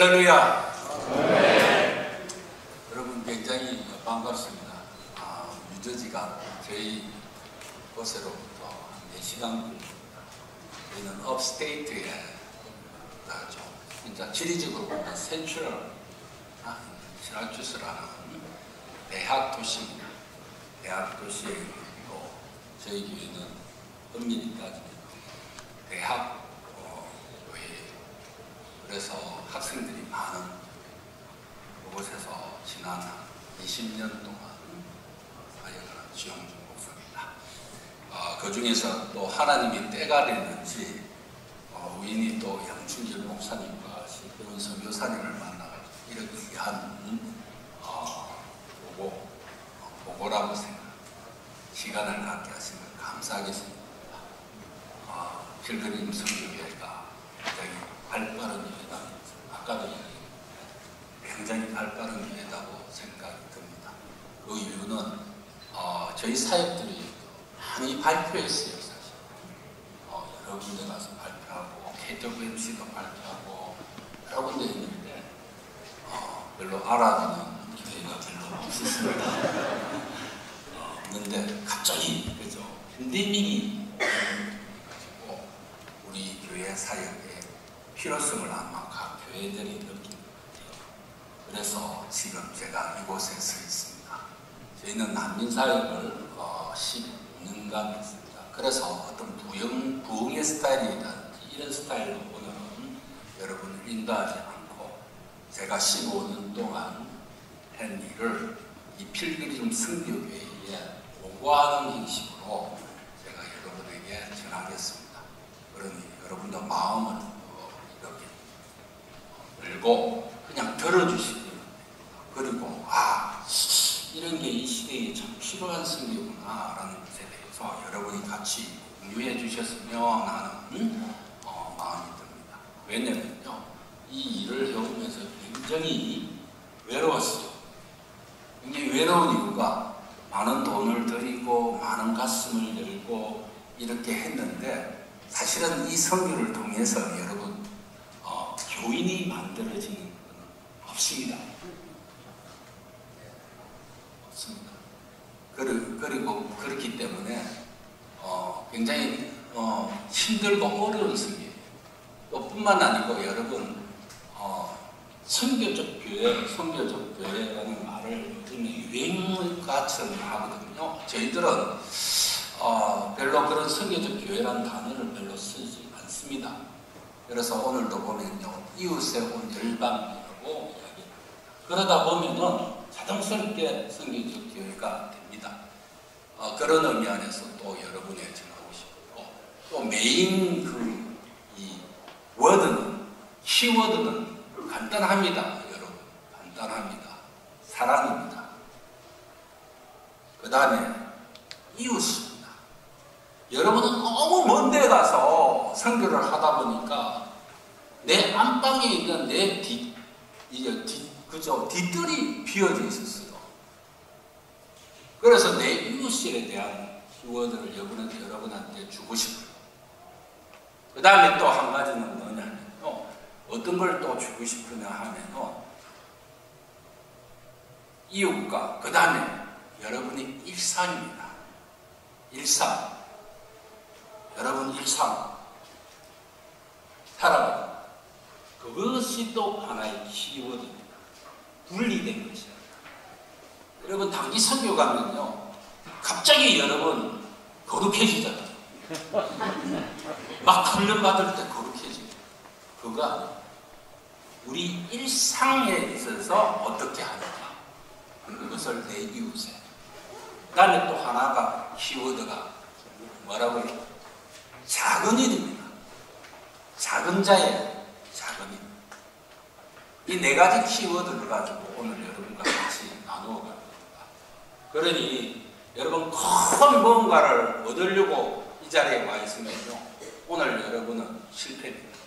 할렐루야. 네. 여러분 굉장히 반갑습니다. 뉴저지가 저희 곳으로부터 한 4시간 저희는 업스테이트에 좀 진짜 지리적으로 보면 센트럴 시라큐스라는 대학 도시입니다. 대학 도시에 있고 저희 교회는 엄밀히 따지면 대학 교회, 그래서 학생들이 많은 그곳에서 지난 20년 동안 사역을 한 지용준 목사입니다. 그 중에서 또 하나님이 때가 됐는지 우연히 또 양춘길 목사님과 신병원 선교사님을 만나가지고 이렇게 귀한 보고라고 생각합니다. 시간을 갖게 하신 걸 감사하게 생각합니다. 필그림 선교회가 굉장히 발빠른 교회다. 아까도 이야기했는데 굉장히 발빠른 교회다고 생각이 듭니다. 그 이유는 저희 사역들이 많이 발표했어요. 사실 여러 군데 가서 발표하고 KWMC도 발표하고 여러 군데 있는데 별로 알아주는 교회가 별로 없었습니다. 없는데 갑자기 그죠? 팬데믹이 가지고 우리 교회 사역의 필요성을 아마 각 교회들이 느낀 것 같아요. 그래서 지금 제가 이곳에 서 있습니다. 저희는 난민 사역을 10년간 했습니다. 그래서 어떤 부흥의 스타일이라든지 이런 스타일로 오늘은 여러분을 인도하지 않고 제가 15년 동안 한 일을 이 필그림 선교회에 보고하는 형식으로 제가 여러분에게 전하겠습니다. 그러니 여러분도 마음을 이렇게 열고 그냥 들어주시면 됩니다. 그리고 이런 게 이 시대에 참 필요한 선교구나 라는 것에 대해서 여러분이 같이 공유해 주셨으면 하는 마음이 듭니다. 왜냐면요, 이 일을 해오면서 굉장히 외로웠어요. 굉장히 외로운 이유가 많은 돈을 들이고 많은 가슴을 열고 이렇게 했는데 사실은 이 선교를 통해서 여러분 교인이 만들어지는 건 없습니다. 없습니다. 그리고 그렇기 때문에 굉장히 힘들고 어려운 선교예요. 또 뿐만 아니고 여러분 선교적 교회라는 말을 요즘에 유행어처럼 하거든요. 저희들은 별로 그런 선교적 교회라는 단어를 별로 쓰지 않습니다. 그래서 오늘도 보면요, 이웃에 온 열방이라고 이야기합니다. 그러다 보면은 자동스럽게 선교적 교회가 됩니다. 그런 의미 안에서 또 여러분에게 전하고 싶고, 또 메인 이 워드는, 키워드는 간단합니다. 여러분, 간단합니다. 사랑입니다. 그 다음에 이웃입니다. 여러분은 너무 먼 데 가서 선교를 하다 보니까 내 안방에 있는 내 뒷뜰이 비어져 있었어요. 그래서 내 이웃에 대한 키워드를 여러분한테 주고 싶어요. 그 다음에 또 한 가지는 뭐냐면요, 어떤 걸 또 주고 싶으냐 하면요, 이웃과 그 다음에 여러분의 일상입니다. 일상. 여러분 일상 살아가는 그것이 또 하나의 키워드입니다. 분리된 것이야. 여러분 단기 선교 가면요, 갑자기 여러분 거룩해지잖아요. 막 훈련받을 때 거룩해지고, 그가 우리 일상에 있어서 어떻게 하는가, 그것을 내 이웃에. 그 다음에 또 하나가 키워드가 뭐라고요? 작은 일입니다. 작은 자의 작은 일. 이 4가지 키워드를 가지고 오늘 여러분과 같이 나누어 갈 겁니다. 그러니 여러분 큰 뭔가를 얻으려고 이 자리에 와 있으면요, 오늘 여러분은 실패입니다.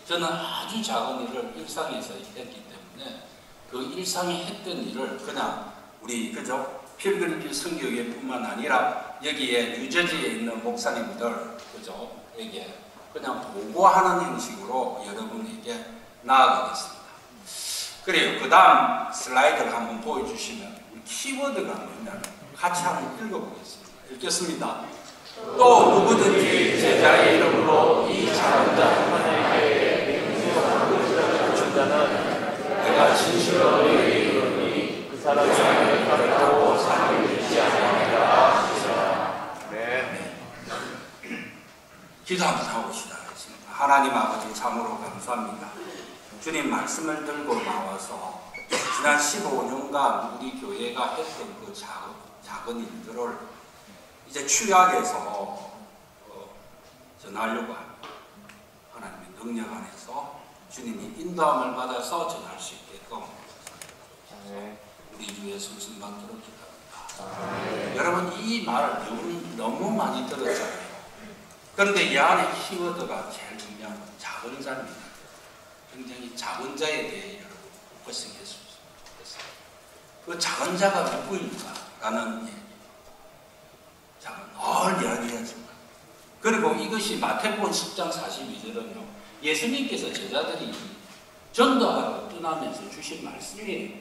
저는 아주 작은 일을 일상에서 했기 때문에 그 일상에 했던 일을 그냥 우리 그죠? 필그림 선교회뿐만 아니라 여기에 뉴저지에 있는 목사님들 그죠? 에게 그냥 보고하는 형식으로 여러분에게 나아가겠습니다. 그래요. 그 다음 슬라이드를 한번 보여주시면 키워드가 뭐냐면 같이 한번 읽어보겠습니다. 읽겠습니다. 또 누구든지 제자의 이름으로 이 작은 자 하나님께 명령을 준다는 내가 진실로 너희에게 이르노니 그 사람이 가르치고 상을 잃지 아니하리라. 네. 기도 한번 하고 시작하겠습니다. 하나님 아버지 참으로 감사합니다. 주님 말씀을 들고 나와서 지난 15년간 우리 교회가 했던 그 작은 일들을 이제 축약해서 전하려고 합니다. 하나님의 능력 안에서 주님이 인도함을 받아서 전할 수 있게끔 우리 주 예수님 받도록 기도합니다. 여러분 이 말을 너무 많이 들었잖아요. 그런데 이 안에 키워드가 제일 중요한 건 작은 자입니다. 굉장히 작은 자에 대해 여러분 포커싱했으면 좋겠어요. 그 작은 자가 누구일까? 라는 늘 이야기하지만 그리고 이것이 마태복음 10장 42절은요 예수님께서 제자들이 전도하러 떠나면서 주신 말씀이에요.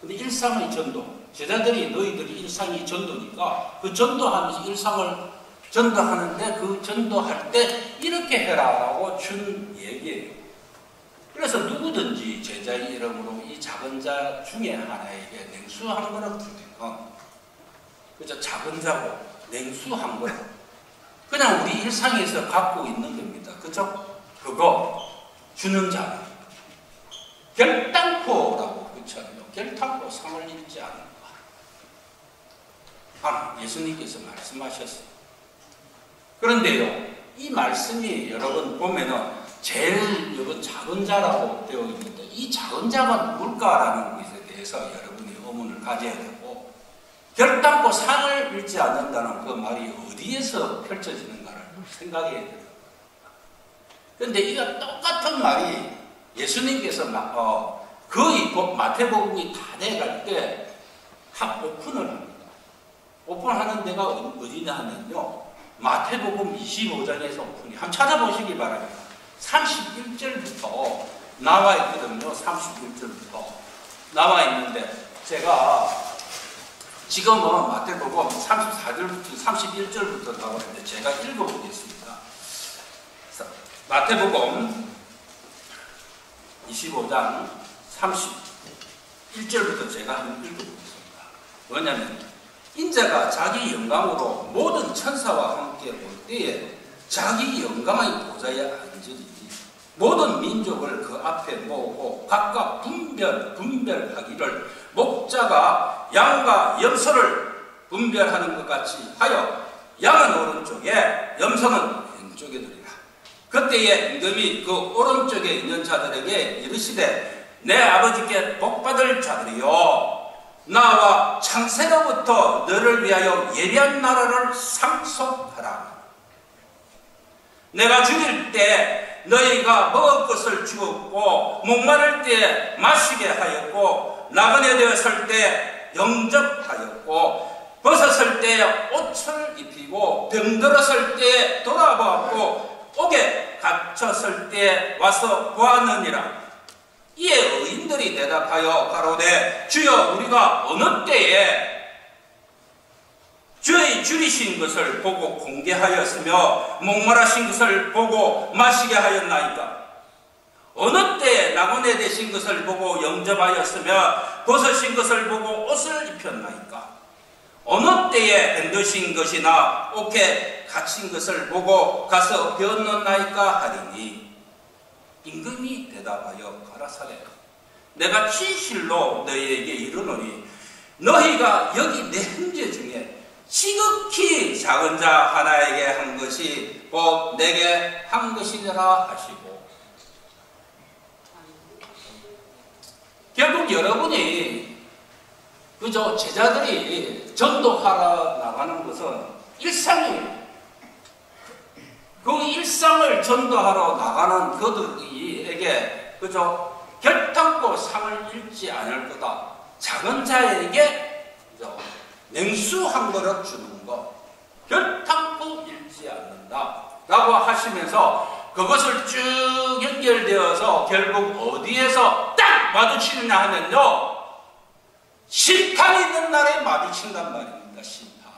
근데 일상의 전도, 제자들이 너희들이 일상이 전도니까 그 전도하면서 일상을 전도하는데 그 전도할 때 이렇게 해라 라고 준 얘기예요. 그래서 누구든지 제자의 이름으로 이 작은 자 중에 하나에게 냉수 한 그릇 주면 그저 작은 자고 냉수 한 그릇 그냥 우리 일상에서 갖고 있는 겁니다. 그죠? 그거 주는 자는 결단코라고 그렇잖아요. 결단코 상을 잃지 않는다. 예수님께서 말씀하셨어요. 그런데요, 이 말씀이 여러분 보면은 제일 여러분 작은 자라고 되어 있는데 이 작은 자가 누굴까라는 것에 대해서 여러분이 의문을 가져야 되고 결단코 상을 잃지 않는다는 그 말이 어디에서 펼쳐지는가를 생각해야 돼요. 그런데 이거 똑같은 말이 예수님께서 거의 마태복음이 다 돼갈 때 오픈을 합니다. 오픈하는 데가 어디냐 하면요 마태복음 25장에서 오픈이 한번 찾아보시기 바랍니다. 31절부터 나와 있거든요. 31절부터 나와 있는데 제가 지금은 마태복음 34절부터 31절부터 나와 있는데 제가 읽어보겠습니다. 마태복음 25장 31절부터 제가 한번 읽어보겠습니다. 뭐냐면 인자가 자기 영광으로 모든 천사와 함께 올 때에 자기 영광의 보좌에 앉으니 모든 민족을 그 앞에 모으고 각각 분별하기를 목자가 양과 염소를 분별하는 것 같이 하여 양은 오른쪽에 염소는 왼쪽에 두리라. 그때에 임금이 그 오른쪽에 있는 자들에게 이르시되 내 아버지께 복받을 자들이여 나와 창세로부터 너를 위하여 예비한 나라를 상속하라. 내가 죽일 때 너희가 먹을 것을 주었고 목마를 때 마시게 하였고 나그네 되었을 때 영접하였고 벗었을 때 옷을 입히고 병들었을 때 돌아보았고 옥에 갇혔을 때 와서 보았느니라. 이에 의인들이 대답하여 가로되 주여 우리가 어느 때에 주의 줄이신 것을 보고 공개하였으며 목마르신 것을 보고 마시게 하였나이까? 어느 때에 나그네 되신 것을 보고 영접하였으며 벗으신 것을 보고 옷을 입혔나이까? 어느 때에 병드신 것이나 옥에 갇힌 것을 보고 가서 배웠나이까 하리니 임금이 대답하여 가라사대 내가 진실로 너희에게 이르노니 너희가 여기 내 형제 중에 지극히 작은 자 하나에게 한 것이 곧 내게 한 것이니라 하시고 결국 여러분이 그저 제자들이 전도하러 나가는 것은 일상이에요. 그 일상을 전도하러 나가는 그들에게 그저 결단코 상을 잃지 않을 거다. 작은 자에게 그저 냉수 한 그릇 주는 것 결단코 잃지 않는다 라고 하시면서 그것을 쭉 연결되어서 결국 어디에서 딱 마주치느냐 하면요, 심판이 있는 날에 마주친단 말입니다. 심판.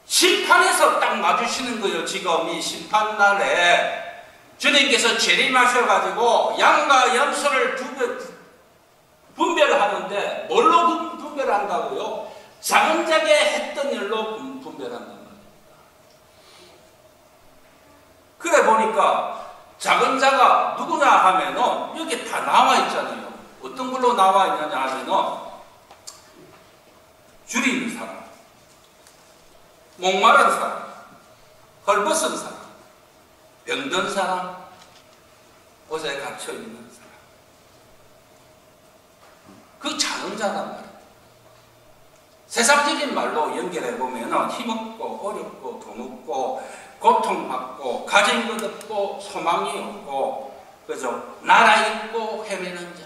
심판에서 딱 마주치는 거예요. 지금 이 심판날에 주님께서 재림하셔가지고 양과 염소를 분별하는데 뭘로 분별한다고요? 작은 자게 했던 일로 분별한단 말입니다. 그래 보니까 작은 자가 누구냐 하면은 여기 다 나와 있잖아요. 어떤 걸로 나와 있느냐 하면은 줄이 있는 사람, 목마른 사람, 헐벗은 사람, 병든 사람, 옷에 갇혀 있는 사람. 그 작은 자란 말이에요. 세상적인 말로 연결해 보면 힘없고 어렵고 돈 없고 고통받고 가진 것 없고 소망이 없고 그죠? 나라 있고 헤매는 자.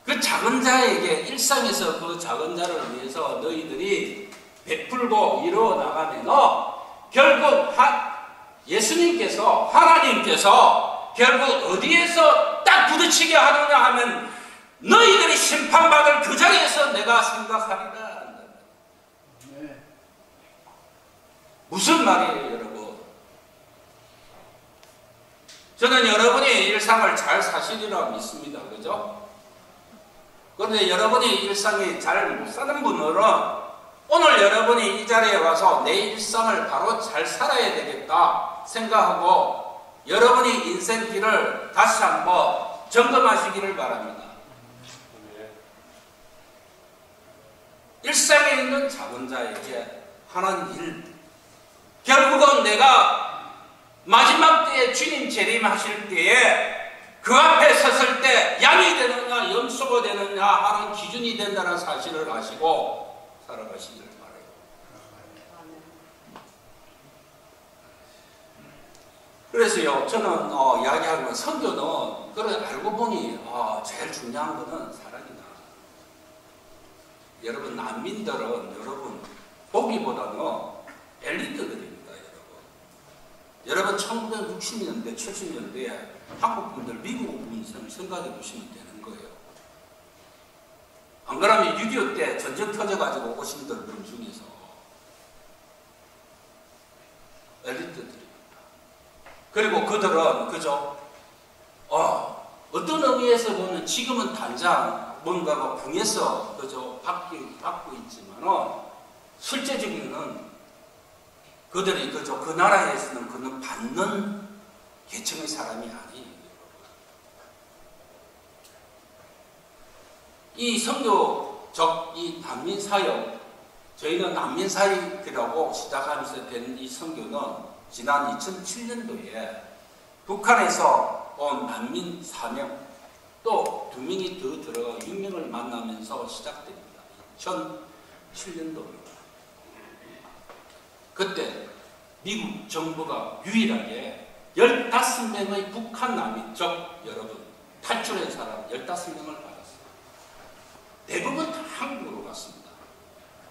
그 작은 자에게 일상에서 그 작은 자를 위해서 너희들이 베풀고 이루어 나가면 결국 예수님께서 하나님께서 결국 어디에서 딱 부딪히게 하느냐 하면 너희들이 심판받을 그 자리에서 내가 생각하리라. 네. 무슨 말이에요, 여러분? 저는 여러분이 일상을 잘 사시리라 믿습니다. 그죠? 그런데 여러분이 일상이 잘 못 사는 분들은 오늘 여러분이 이 자리에 와서 내 일상을 바로 잘 살아야 되겠다 생각하고 여러분이 인생길을 다시 한번 점검하시기를 바랍니다. 일상에 있는 작은 자에게 하는 일, 결국은 내가 마지막 때에 주님 재림하실 때에 그 앞에 섰을 때 양이 되느냐 염소가 되느냐 하는 기준이 된다는 사실을 아시고 살아가시기를 바라요. 그래서요, 저는 이야기하는 선교는 그래 알고 보니 제일 중요한 거는 사랑이다. 여러분 난민들은 여러분 보기보다는 엘리트들입니다. 여러분 1960년대 70년대에 한국 분들 미국 분들 생각해 보시면 되는 거예요. 안 그러면 6.25 때 전쟁 터져가지고 오신 분들 중에서 엘리트들입니다. 그리고 그들은 그저 어떤 의미에서 보면 지금은 당장 뭔가가 궁에서 그저 받고 있지만은 실제적으로는 그들이 그저 그 나라에서는 그는 받는 계층의 사람이 아니에요. 이 선교적 이 난민 사역, 저희는 난민 사역이라고 시작하면서 된 이 선교는 지난 2007년도에 북한에서 온 난민 4명 또 2명이 더 들어가 6명을 만나면서 시작됩니다. 2007년도입니다. 그때 미국 정부가 유일하게 15명의 북한 난민, 즉 여러분 탈출한 사람 15명을 받았어요. 대부분 다 한국으로 갔습니다.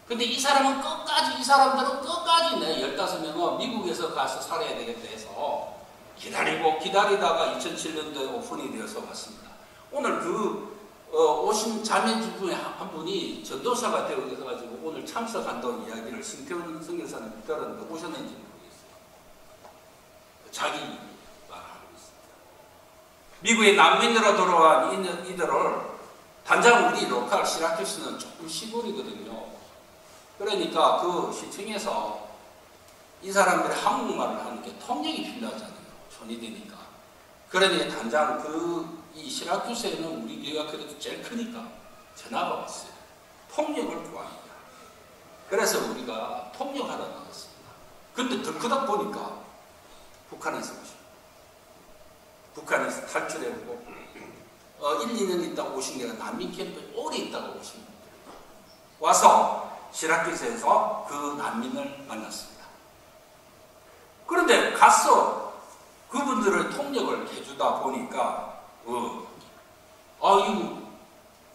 근데 이 사람들은 끝까지 내 15명은 미국에서 가서 살아야 되겠다 해서 기다리다가 2007년도에 오픈이 되어서 왔습니다. 오늘 오신 자매주 중에 한 분이 전도사가 되어가지고 오늘 참석한다는 이야기를 신태훈 선교사님 들었는데 오셨는지 모르겠어요. 자기 말하고 있습니다. 미국에 난민으로 돌아간 이들을 단장 우리 로컬 시라큐스는 조금 시골이거든요. 그러니까 그 시청에서 이 사람들이 한국말을 하는 게 통역이 필요하잖아요. 손이 되니까. 그러니 단장 이 시라큐스에는 우리 교회가 그래도 제일 크니까 전화가 왔어요. 통역을 구합니다. 그래서 우리가 통역하러 나갔습니다. 근데 더 크다 보니까 북한에서 오십니다. 북한에서 탈출해오고 1, 2년 있다가 오신 게 아니라 난민 캠프에 오래 있다가 오신 분들 와서 시라큐스에서 그 난민을 만났습니다. 그런데 가서 그분들을 통역을 해주다 보니까 이거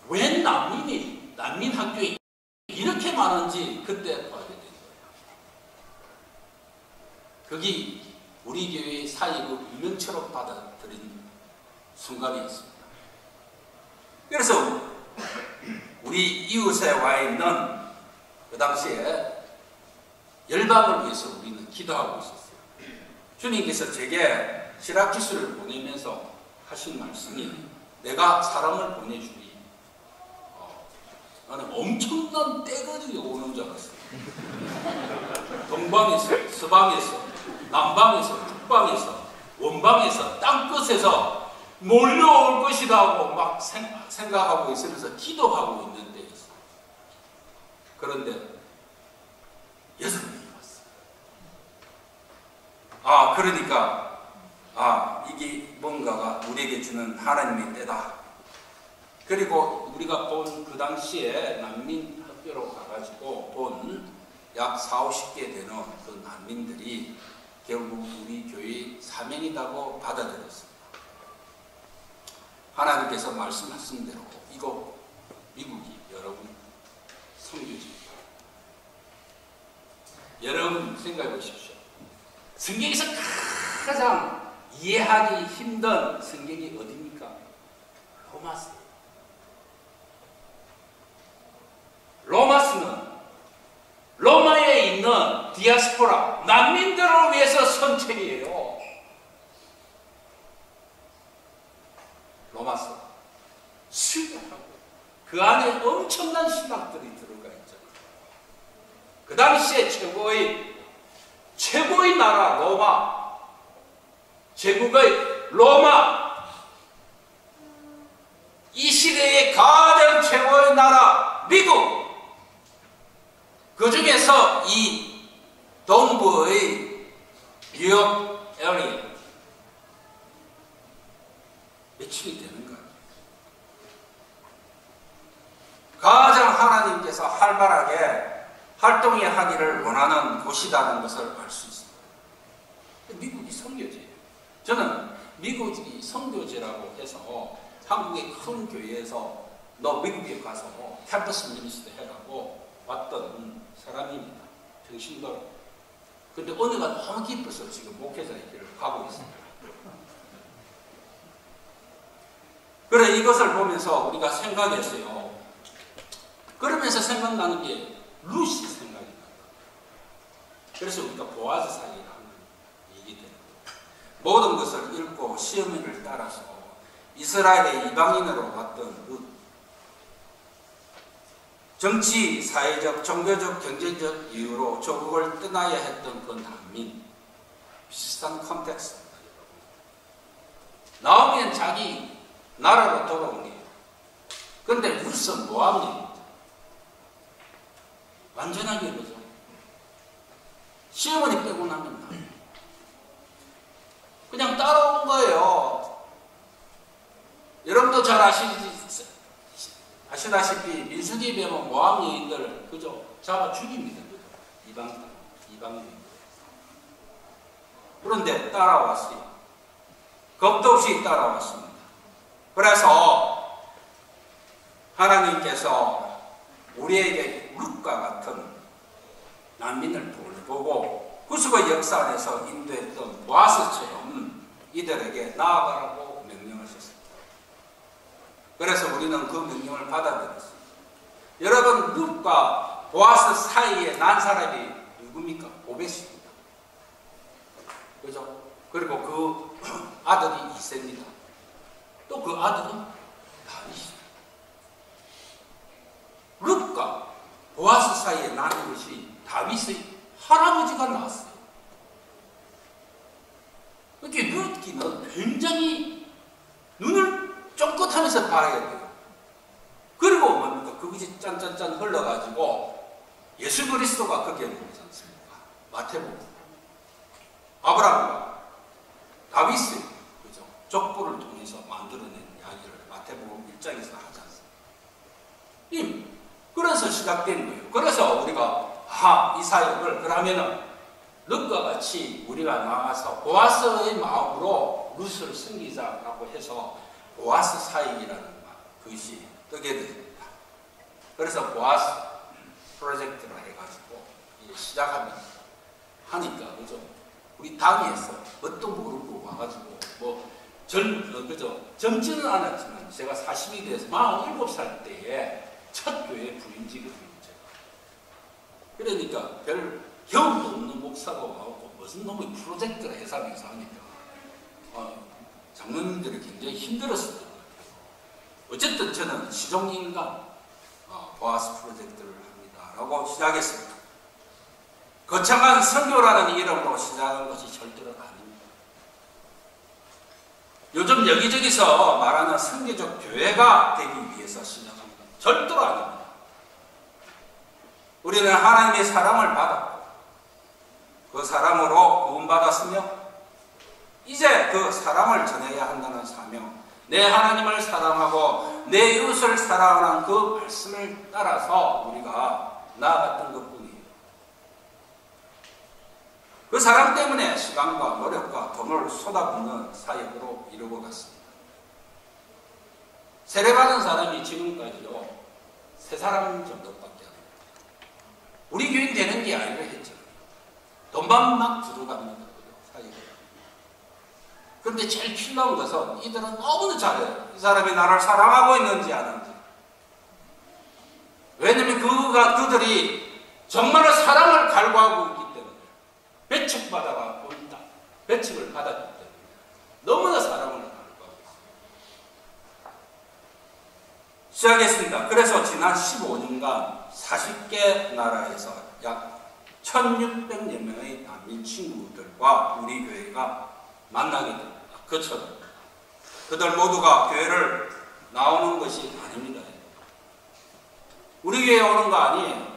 웬 난민 학교에 이렇게 많은지 그때 봐야 되는 거예요. 그게 우리 교회의 사역을 운명처럼 받아들인 순간이었습니다. 그래서 우리 이웃에 와 있는 그 당시에 열방을 위해서 우리는 기도하고 있었어요. 주님께서 제게 시라키스를 보내면서 하신 말씀이 내가 사람을 보내주니 나는 엄청난 떼거리가 오는 줄 알았어요. 동방에서 서방에서 남방에서 북방에서 원방에서 땅끝에서 몰려올 것이다 하고 막 생각하고 있으면서 기도하고 있는 때였어요. 그런데 6명이 왔어요. 그러니까 이게 뭔가가 우리에게 주는 하나님의 때다. 그리고 우리가 본 그 당시에 난민 학교로 가가지고 본 약 40-50개 되는 그 난민들이 결국 우리 교회의 사명이라고 받아들였습니다. 하나님께서 말씀하신 대로 이거 미국이 여러분 선교지입니다. 여러분 생각해 보십시오. 성경에서 가장 이해하기 힘든 성경이 어디입니까? 로마서예요. 로마서는 로마에 있는 디아스포라 난민들을 위해서 쓴 책이에요. 로마서 수많하고 그 안에 엄청난 신학들이 들어가 있죠. 그 당시에 최고의 나라 로마, 제국의 로마, 이 시대의 가장 최고의 나라 미국, 그 중에서 이 동부의 뉴욕 에리어 매출이 되는 거예요. 가장 하나님께서 활발하게 활동해 하기를 원하는 곳이라는 것을 알 수 있습니다. 미국이 선교지예요. 저는 미국이 선교지라고 해서 한국의 큰 교회에서 너 미국에 가서 캠퍼스 미니스트 해라고 왔던 사람입니다. 정신도로. 근데 은혜가 너무 기뻐서 지금 목회자의 길을 가고 있습니다. 그래 이것을 보면서 우리가 생각했어요. 그러면서 생각나는 게 루시 생각이 나요. 그래서 우리가 보아즈 사이라는 얘기 돼요. 모든 것을 읽고 시어머니를 따라서 이스라엘의 이방인으로 왔던 룻. 정치, 사회적, 종교적, 경제적 이유로 조국을 떠나야 했던 그 난민. 비슷한 컨텍스트입니다. 나오면 자기 나라로 돌아온 거예요. 그런데 룻은 모압입니다. 완전하게 그죠. 시어머니 빼고 나면 그냥 따라온 거예요. 여러분도 잘 아시다시피 민수기 배면 모압 여인들 그죠? 잡아 죽입니다. 그죠? 이방인. 그런데 따라왔어요. 겁도 없이 따라왔습니다. 그래서 하나님께서 우리에게 룻과 같은 난민을 보고 구속의 역사 안에서 인도했던 보아스처럼 이들에게 나아가라고 명령하셨습니다. 그래서 우리는 그 명령을 받아들였습니다. 여러분 룻과 보아스 사이에 난 사람이 누굽니까? 오벳입니다. 그죠? 그리고 그 아들이 이세입니다. 또 그 아들은 다윗입니다. 룻과 보아스 사이에 나는 것이 다윗의 할아버지가 나왔어요. 이렇게 룻기는 굉장히 눈을 쫑긋하면서 봐야 돼요. 그리고 뭡니까? 그것이 짠짠짠 흘러가지고 예수 그리스도가 거기에 나오지 않습니까? 마태복음. 아브라함과 다윗의 그죠? 족보를 통해서 만들어낸 이야기를 마태복음 1장에서 하지 않습니까? 그래서 시작된 거예요. 그래서 우리가 이 사역을 그러면은 룻과 같이 우리가 나와서 보아스의 마음으로 룻을 섬기자라고 해서 보아스 사역이라는 것이 뜨게 됩니다. 그래서 보아스 프로젝트를 해가지고 시작합니다. 하니까 그죠? 우리 당에서 뭣도 모르고 와가지고 그죠? 젊지는 않았지만 제가 40이 돼서 47살 때에 첫 교회 부임지거든요. 제가. 그러니까 별 경험도 없는 목사가 와갖고 무슨 놈의 프로젝트를 해서면서 하니까 장로님들이 굉장히 힘들었을 거예요. 어쨌든 저는 시종인간 보아스 프로젝트를 합니다 라고 시작했습니다. 거창한 선교라는 이름으로 시작한 것이 절대로 아닙니다. 요즘 여기저기서 말하는 선교적 교회가 되기 위해서 시작합니다. 절대로 아닙니다. 우리는 하나님의 사랑을 받았고 그 사랑으로 구원받았으며 이제 그 사랑을 전해야 한다는 사명, 내 하나님을 사랑하고 내 이웃을 사랑하는 그 말씀을 따라서 우리가 나아갔던 것뿐이에요. 그 사랑 때문에 시간과 노력과 돈을 쏟아붓는 사역으로 이루고 갔습니다. 세례받은 사람이 지금까지요 3사람 정도밖에 안 돼요. 우리 교인 되는 게 아니라 했죠. 돈만 막 들어갑니다. 사역을. 그런데 제일 필요한 것은 이들은 너무나 잘해요. 이 사람이 나를 사랑하고 있는지 아는지. 왜냐면 그들이 정말 사랑을 갈구하고 있기 때문에 배척받아가 온다. 배척을 받았기 때문에 너무나 사랑을 갈구하고 있습니다. 시작했습니다. 그래서 지난 15년간 40개 나라에서 약 1600여 명의 난민 친구들과 우리 교회가 만나게 됩니다. 그처럼 그들 모두가 교회를 나오는 것이 아닙니다. 우리 교회에 오는 거 아니에요.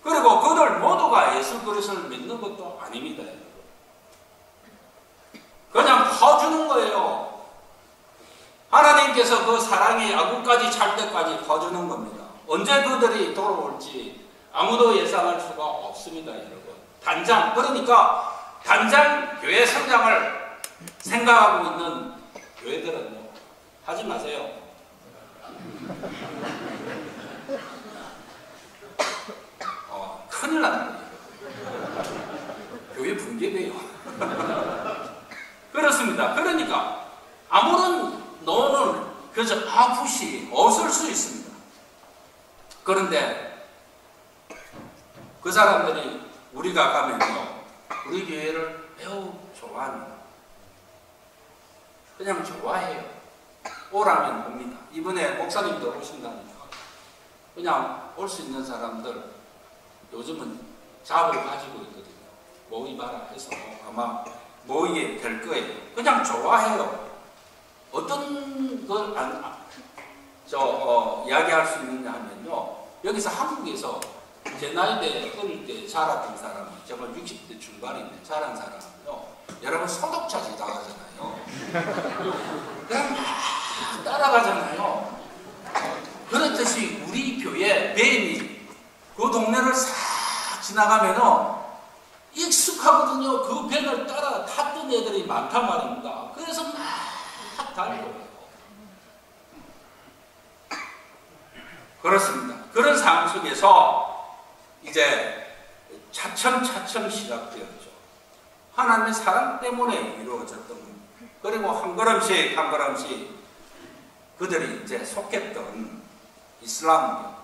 그리고 그들 모두가 예수 그리스도를 믿는 것도 아닙니다. 그냥 퍼주는 거예요. 하나님께서 그 사랑이 아구까지 찰 때까지 퍼주는 겁니다. 언제 그들이 돌아올지 아무도 예상할 수가 없습니다. 여러분. 그러니까 단장 교회 성장을 생각하고 있는 교회들은요, 하지 마세요. 큰일 나는 거예요. 교회 붕괴돼요. 그렇습니다. 그러니까 아무런 노는 그저 아프시 없을 수 있습니다. 그런데 그 사람들이 우리가 가면요, 우리 교회를 매우 좋아합니다. 그냥 좋아해요. 오라면 옵니다. 이번에 목사님들 오신다니까 그냥 올 수 있는 사람들 요즘은 잡을 가지고 있거든요. 모이봐라 해서 아마 모이게 될 거예요. 그냥 좋아해요. 어떤 걸 이야기할 수 있느냐 하면요, 여기서 한국에서 제 나이대 어릴 때 자랐던 사람, 정말 60대 중반인데 자란 사람은요, 여러분 소독차 지나가잖아요. 그냥 막 따라가잖아요. 그렇듯이 우리 교회 밴이 그 동네를 싹 지나가면은 익숙하거든요. 그 밴을 따라 탔던 애들이 많단 말입니다. 그래서 막 달려요. 그렇습니다. 그런 상황 속에서 이제 차츰차츰 시작되었죠. 하나님의 사랑 때문에 이루어졌던 겁니다. 그리고 한 걸음씩 한 걸음씩 그들이 이제 속했던 이슬람교,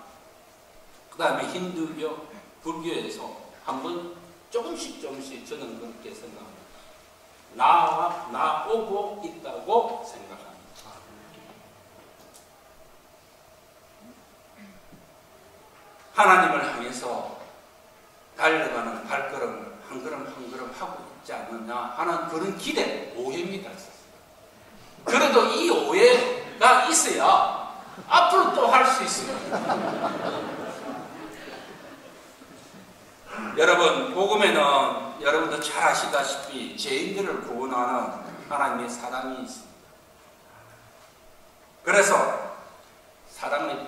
그 다음에 힌두교, 불교에서 한번 조금씩 저는 그렇게 생각합니다. 나오고 있다고 생각합니다. 하나님을 향해서 달려가는 발걸음을 한 걸음 한 걸음 하고 있지 않느냐 하는 그런 기대, 오해입니다. 그래도 이 오해가 있어야 앞으로 또 할 수 있습니다. 여러분, 복음에는 여러분도 잘 아시다시피 죄인들을 구원하는 하나님의 사랑이 있습니다. 그래서 사랑을,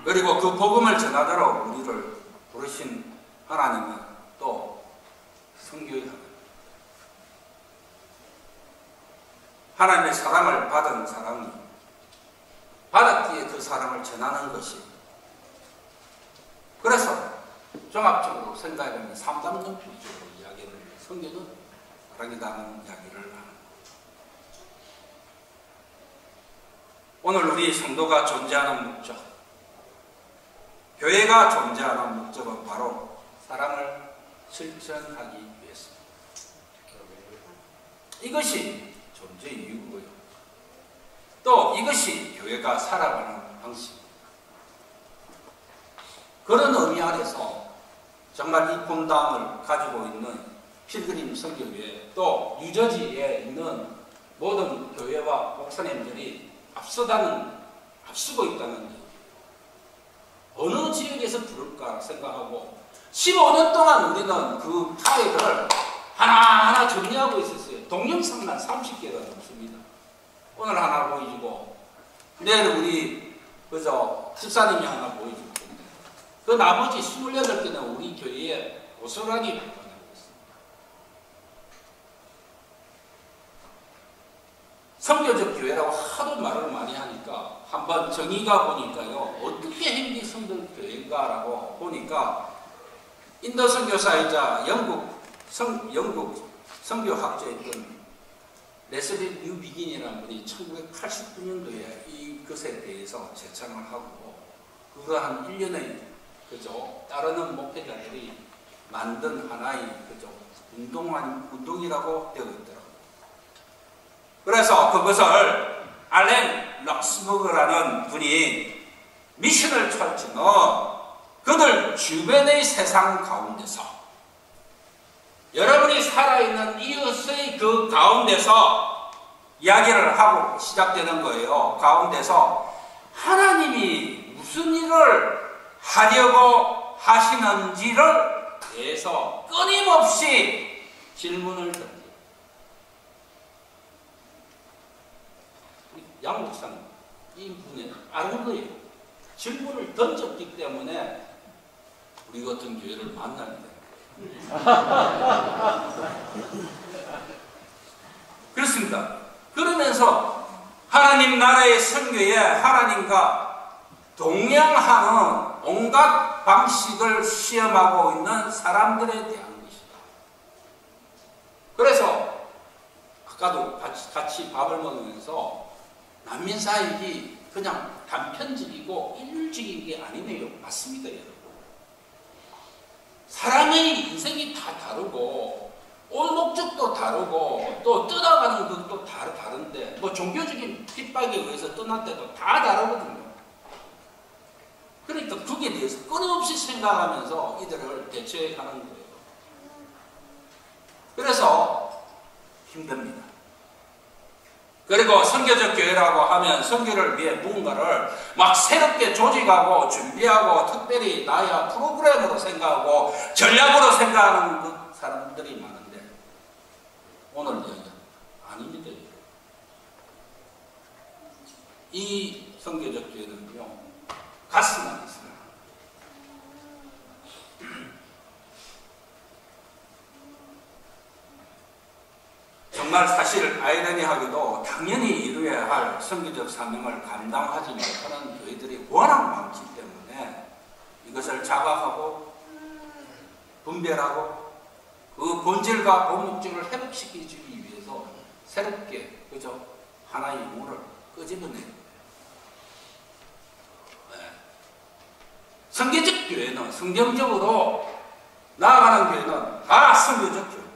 그리고 그 복음을 전하도록 우리를 부르신 하나님은 또 선교해야 합니다. 하나님의 사랑을 받은 사람이 받았기에 그 사랑을 전하는 것이. 그래서 종합적으로 생각해보면 3단계적으로 이야기를 성경은 사랑이라는 이야기를 하는 거예요. 오늘 우리 성도가 존재하는 목적, 교회가 존재하는 목적은 바로 사랑을 실천하기 위해서입니다. 이것이 존재 이유고요. 또 이것이 교회가 살아가는 방식입니다. 그런 의미 안에서 정말 이 본당을 가지고 있는 필그림 선교회 또 뉴저지에 있는 모든 교회와 목사님들이 앞서고 있다는 얘기. 어느 지역에서 부를까 생각하고 15년 동안 우리는 그 파일을 하나하나 정리하고 있었어요. 동영상만 30개가 넘습니다. 오늘 하나 보여주고 내일 우리 그저 집사님이 하나 보여줄 텐데 그 나머지 28개는 우리 교회에 고스란히 보관하고 있습니다. 성교적 교회라고 하도 말을 많이 하니까 한번 정의가 보니까요. 어떻게 행위 성교 교회인가라고 보니까 인도 선교사이자 영국 선교학자였던 레슬리 뉴비긴이라는 분이 1989년도에 이것에 대해서 제창을 하고 그거 한 1년의 그죠 따르는 목회자들이 만든 하나의 그죠 운동이라고 되어 있더라고요. 그래서 그것을 알렌 럭스버그라는 분이 미션을 펼치는 그들 주변의 세상 가운데서 여러분이 살아있는 이웃의 그 가운데서 이야기를 하고 시작되는 거예요. 가운데서 하나님이 무슨 일을 하려고 하시는지를 대해서 끊임없이 질문을 던져요. 양 목사님, 이 분이 아는 거예요. 질문을 던졌기 때문에 우리 같은 교회를 만나게 돼요. 그렇습니다. 그러면서 하나님 나라의 선교에 하나님과 동행하는 온갖 방식을 시험하고 있는 사람들에 대한 것이다. 그래서 아까도 같이 밥을 먹으면서 난민 사역이 그냥 단편적이고 일률적인 게 아니네요. 맞습니다, 여러분. 사람의 인생이 다 다르고 올 목적도 다르고 또 떠나가는 것도 다른데 뭐 종교적인 핍박에 의해서 떠날 때도 다 다르거든요. 그러니까 그게 대해서 끊임없이 생각하면서 이들을 대처해가는 거예요. 그래서 힘듭니다. 그리고 선교적 교회라고 하면 선교를 위해 무언가를 막 새롭게 조직하고 준비하고 특별히 나야 프로그램으로 생각하고 전략으로 생각하는 그 사람들이 많은데 오늘 이야기 아닙니다. 이 선교적 교회는요 가슴만 있어요. 정말 사실 아이러니하게도 당연히 이루어야 할 선교적 사명을 감당하지 못하는 교회들이 워낙 많기 때문에 이것을 자각하고 분별하고 그 본질과 본목적을 회복시키기 위해서 새롭게 그저 하나의 유물을 끄집어내는 거예요. 선교적 교회는 성경적으로 나아가는 교회는 다 선교적 교회.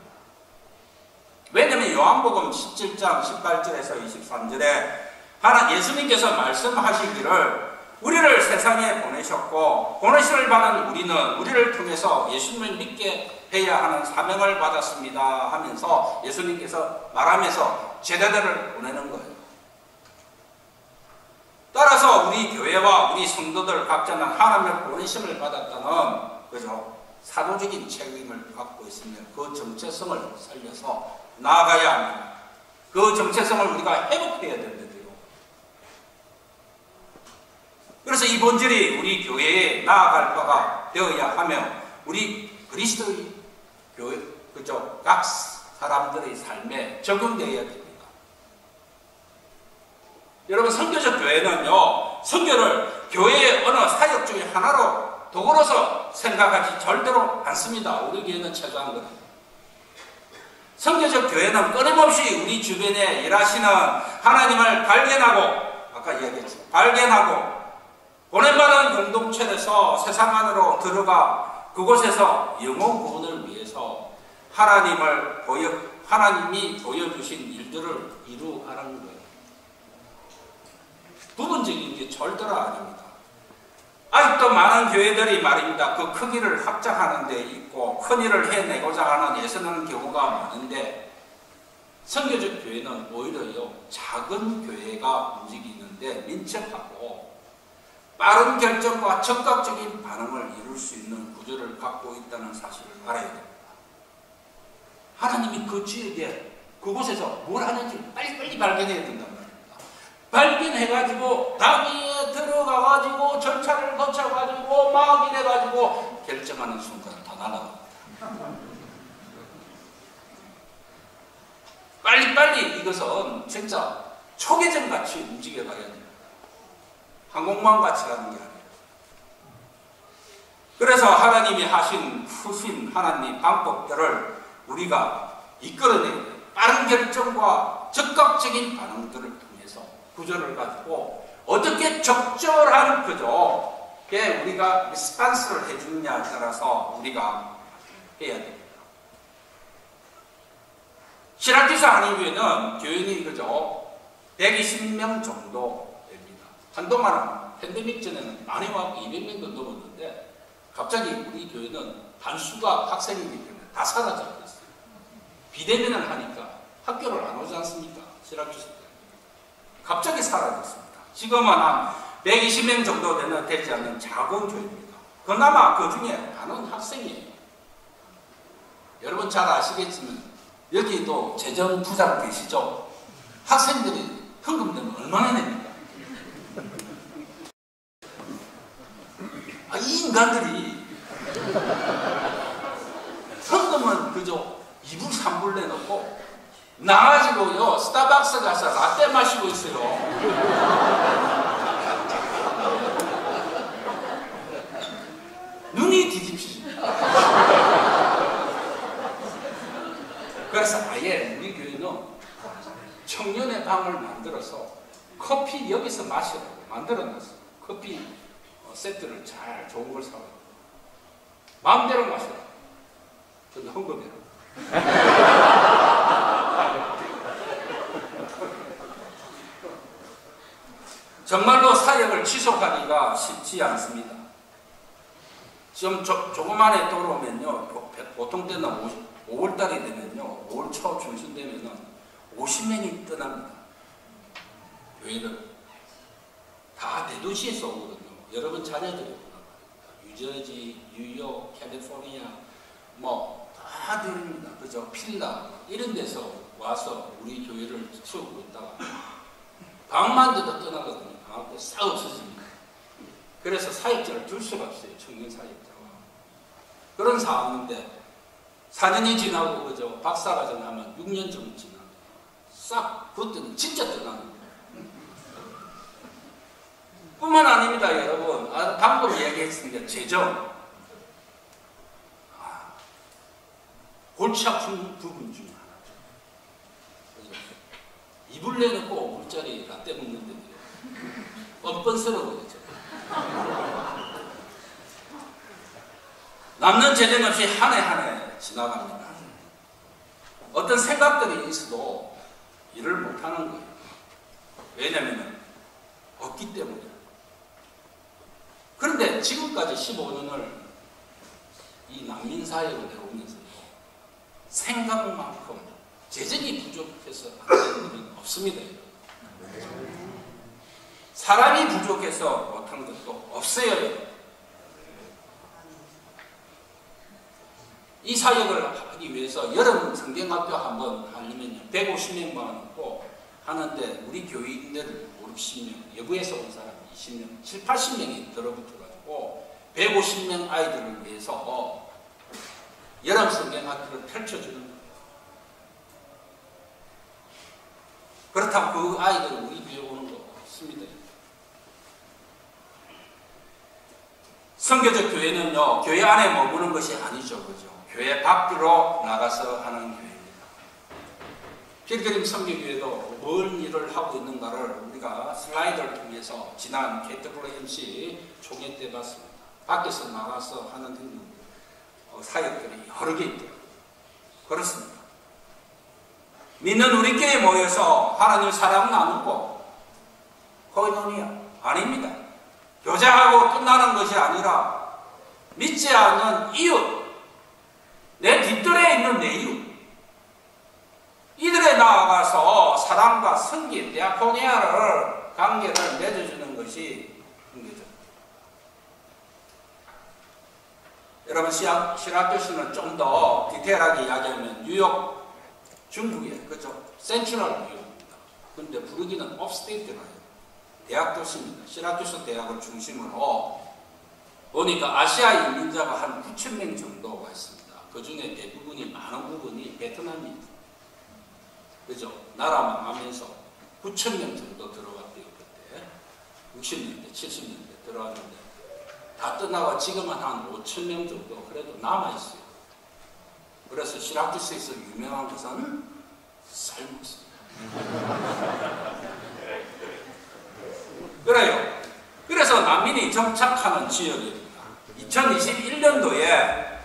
왜냐하면 요한복음 17장 18절에서 23절에 예수님께서 말씀하시기를 우리를 세상에 보내셨고 보내심을 받은 우리는 우리를 통해서 예수님을 믿게 해야 하는 사명을 받았습니다 하면서 예수님께서 말하면서 제자들을 보내는 거예요. 따라서 우리 교회와 우리 성도들 각자는 하나님의 보내심을 받았다는 그죠 사도적인 책임을 갖고 있으며 그 정체성을 살려서 나아가야 합니다. 그 정체성을 우리가 회복해야 된다고요. 그래서 이 본질이 우리 교회에 나아갈 바가 되어야 하며 우리 그리스도의 교회 그죠 각 사람들의 삶에 적용되어야 됩니다. 여러분, 선교적 교회는요, 선교를 교회의 어느 사역 중에 하나로 도구로서 생각하지 절대로 않습니다. 우리 교회는 최소한 거예요. 선교적 교회는 끊임없이 우리 주변에 일하시는 하나님을 발견하고, 아까 이야기했죠, 발견하고 보냄받은 공동체에서 세상 안으로 들어가 그곳에서 영혼 구원을 위해서 하나님이 보여주신 일들을 이루어가는 거예요. 부분적인 게 절대로 아닙니다. 아직도 많은 교회들이 말입니다, 그 크기를 확장하는 데 있고 큰 일을 해내고자 하는 애쓰는 경우가 많은데, 선교적 교회는 오히려요, 작은 교회가 움직이는데 민첩하고 빠른 결정과 적극적인 반응을 이룰 수 있는 구조를 갖고 있다는 사실을 알아야 됩니다. 하나님이 그 지역에 그곳에서 뭘 하는지 빨리빨리 발견해야 된단 말입니다. 발견해가지고 당위에 들어가가지고 절차를 거쳐가지고 막인해가지고 결정하는 순간 다 날아갑니다. 빨리빨리 이것은 진짜 초계전같이 움직여가야 됩니다. 항공모함같이 가는 게 아니에요. 그래서 하나님이 하신 푸신 하나님 방법들을 우리가 이끌어내야 돼요. 빠른 결정과 적극적인 반응들을 통해서 구조를 가지고 어떻게 적절한 구조에 우리가 리스판스를 해주느냐에 따라서 우리가 해야 됩니다. 신학교에서 한인교회는 교인이 그저 120명 정도 됩니다. 한동안은 팬데믹 전에는 많이 와서 200명도 넘었는데 갑자기 우리 교회는 단수가 학생이기 때문에 다 사라져버렸어요. 비대면을 하니까 학교를 안 오지 않습니까? 신학교에서 갑자기 사라졌습니다. 지금은 한 120명 정도 되지 않는 작은 교회입니다. 그나마 그 중에 많은 학생이에요. 여러분 잘 아시겠지만 여기도 재정 부장 계시죠? 학생들이 현금 내면 얼마나 냅니까? 이 인간들이 현금은 그저 2불, 3불 내놓고 나가지고요, 스타벅스 가서 라떼 마시고 있어요. 눈이 뒤집히십니다. 그래서 아예 우리 교회는 청년의 방을 만들어서 커피 여기서 마시라고 만들어놨어요. 커피 세트를 잘 좋은 걸 사고 마음대로 마셔라. 근데 헌금해라. 정말로 사역을 지속하기가 쉽지 않습니다. 지금 조그만에 들어오면요, 보통 때는 5월달이 되면요, 5월 초 중순 되면은 50명이 떠납니다. 교회를 다 대도시에서 오거든요. 여러분 자녀들이 오거든요. 뉴저지, 뉴욕, 캘리포니아 뭐 다 들립니다. 그죠? 필라 이런 데서 와서 우리 교회를 키우고 있다가 방만 돼도 떠나거든요. 방학 때 싹 없어집니다. 그래서 사역자를 둘 수가 없어요. 청년 사역자가. 그런 상황인데 4년이 지나고 그죠? 박사과정 하면 6년 정도 지납니다. 싹 그때는 진짜 떠나는 거예요. 뿐만 아닙니다, 여러분. 방금 이야기했으니까 재정. 골치 아픈 부분 중에 하나죠. 그죠? 2불 내놓고 5불짜리 라떼 먹는데 뻔뻔스러워졌죠. 남는 재정 없이 한 해 한 해 지나갑니다. 어떤 생각들이 있어도 일을 못하는 거예요. 왜냐하면 없기 때문에. 그런데 지금까지 15년을 이 난민 사역을 해오면서 생각만큼 재정이 부족해서 안 되는 일은 없습니다. 사람이 부족해서 못한 것도 없어요. 이 사역을 하기 위해서 여름 성경학교 한번 하려면 150명만 있고 하는데 우리 교인들 5, 60명, 여부에서 온 사람 20명, 7, 80명이 들어붙어가지고 150명 아이들을 위해서 여름 성경학교를 펼쳐주는 거예요. 그렇다고 그 아이들은 우리 교회 오는 거 없습니다. 선교적 교회는요, 교회 안에 머무는 것이 아니죠. 그죠? 교회 밖으로 나가서 하는 교회입니다. 필그림 선교교회도 뭔 일을 하고 있는가를 우리가 슬라이드를 통해서 지난 KWMC 총회 때 봤습니다. 밖에서 나가서 하는 행동, 사역들이 여러 개 있더라고요. 그렇습니다. 믿는 우리 교회에 모여서 하나님 사랑 나누고 거인원이야? 아닙니다. 교제하고 끝나는 것이 아니라 믿지 않는 이웃, 내 뒷뜰에 있는 내 이웃, 이들에 나아가서 사랑과 섬김, 디아코니아를 관계를 맺어주는 것이 선교죠. 여러분 시라큐스는 좀 더 디테일하게 이야기하면 뉴욕 중국에 그죠? 센트럴 뉴욕입니다. 그런데 부르기는 업스테이트라요. 대학 도시입니다. 시라큐스 대학을 중심으로 보니까 아시아 이민자가 한 9,000명 정도가 있습니다. 그 중에 대부분이 많은 부분이 베트남입니다. 그죠? 나라 망하면서 9,000명 정도 들어갔대요. 그때 60년대, 70년대 들어왔는데 다 떠나고 지금은 한 5,000명 정도 그래도 남아있어요. 그래서 시라쿠스에서 유명한 것은 쌀국수입니다. 그래요. 그래서 난민이 정착하는 지역입니다. 2021년도에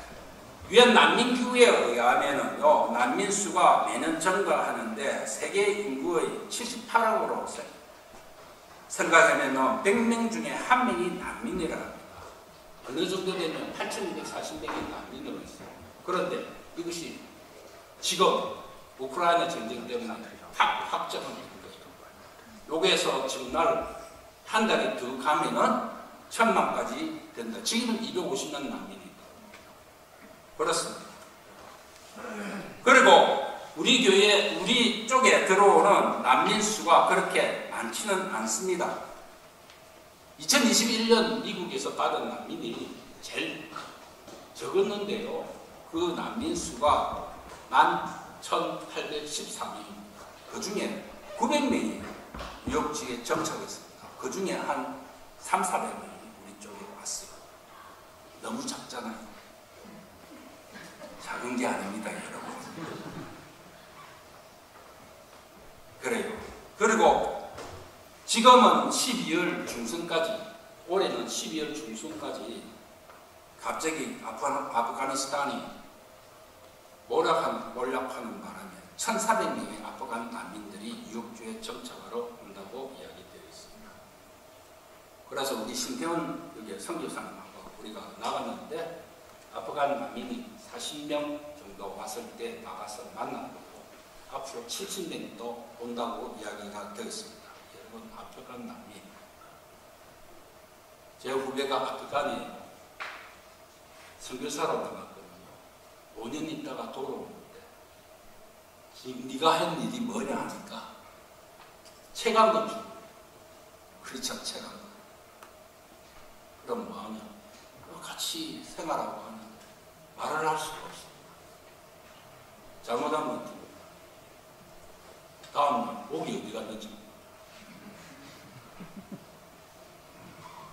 유엔 난민기구에 의하면은요, 난민 수가 매년 증가하는데 세계 인구의 78억으로 생각하면 100명 중에 1명이 난민이라 합니다. 어느 정도 되면 8,240명이 난민으로 있어요. 그런데 이것이 지금 우크라이나 전쟁 때문에 확정은 된 거죠. 여기에서 지금 한 달에 더 가면은 1,000만까지 된다. 지금은 250만 난민이다. 그렇습니다. 그리고 우리 교회, 우리 쪽에 들어오는 난민 수가 그렇게 많지는 않습니다. 2021년 미국에서 받은 난민이 제일 적었는데요. 그 난민 수가 11,814명입니다. 그 중에 900명이 뉴욕지에 정착했습니다. 그 중에 한 3,400명이 우리 쪽에 왔어요. 너무 작잖아요. 작은 게 아닙니다, 여러분. 그래요. 그리고 지금은 12월 중순까지, 올해는 12월 중순까지 갑자기 아프가니스탄이 몰락하는 바람에 1,400명의 아프간 난민들이 뉴욕주에 정착하러 온다고 이야기되어 있습니다. 그래서 우리 신태원 여기 선교사님하고 우리가 나갔는데 아프간 난민이 40명 정도 왔을 때 나가서 만나보고 앞으로 70명도 온다고 이야기가 되었습니다. 여러분, 아프간 난민. 제 후배가 아프간에 선교사로 나갔거든요. 5년 있다가 돌아오는데 지금 네가 한 일이 뭐냐 하니까 체감도 주고 크리스찬 체감도. 그럼 뭐하냐? 같이 생활하고 하는데 말을 할 수가 없어. 잘못하면 죽어. 다음날 목이 어디 갔는지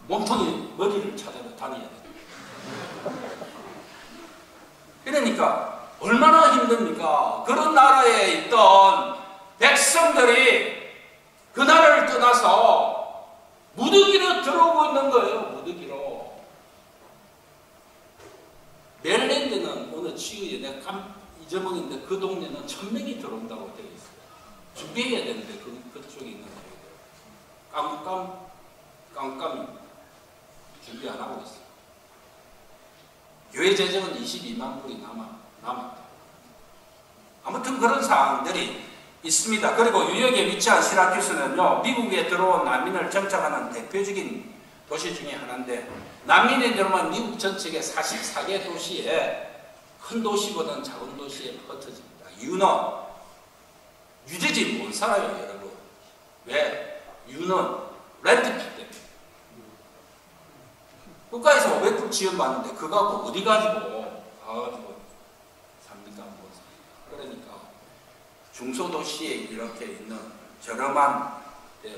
몸통에 머리를 찾아서 다녀야 돼. 그러니까 얼마나 힘듭니까? 그런 나라에 있던 백성들이 그 나라를 떠나서 무더기로 들어오고 있는 거예요. 무더기로. 멜랜드는 어느 지역에 내가 잊어먹었는데 그 동네는 1,000명이 들어온다고 되어 있어요. 준비해야 되는데 그쪽에 있는 교회들 깜깜이 준비 안 하고 있어요. 교회 재정은 22만 불이 남았다. 아무튼 그런 상황들이 있습니다. 그리고 뉴욕에 위치한 시라큐스는요, 미국에 들어온 난민을 정착하는 대표적인 도시 중에 하나인데, 난민이 들어오면 미국 전체의 44개 도시에 큰 도시보다는 작은 도시에 흩어집니다. 이유는 유대지 못 살아요, 여러분. 왜? 이유는 렌트비 때문에. 국가에서 500불 지원받는데 그거 갖고 어디 가지고 삽니까? 그러니까 중소도시에 이렇게 있는 저렴한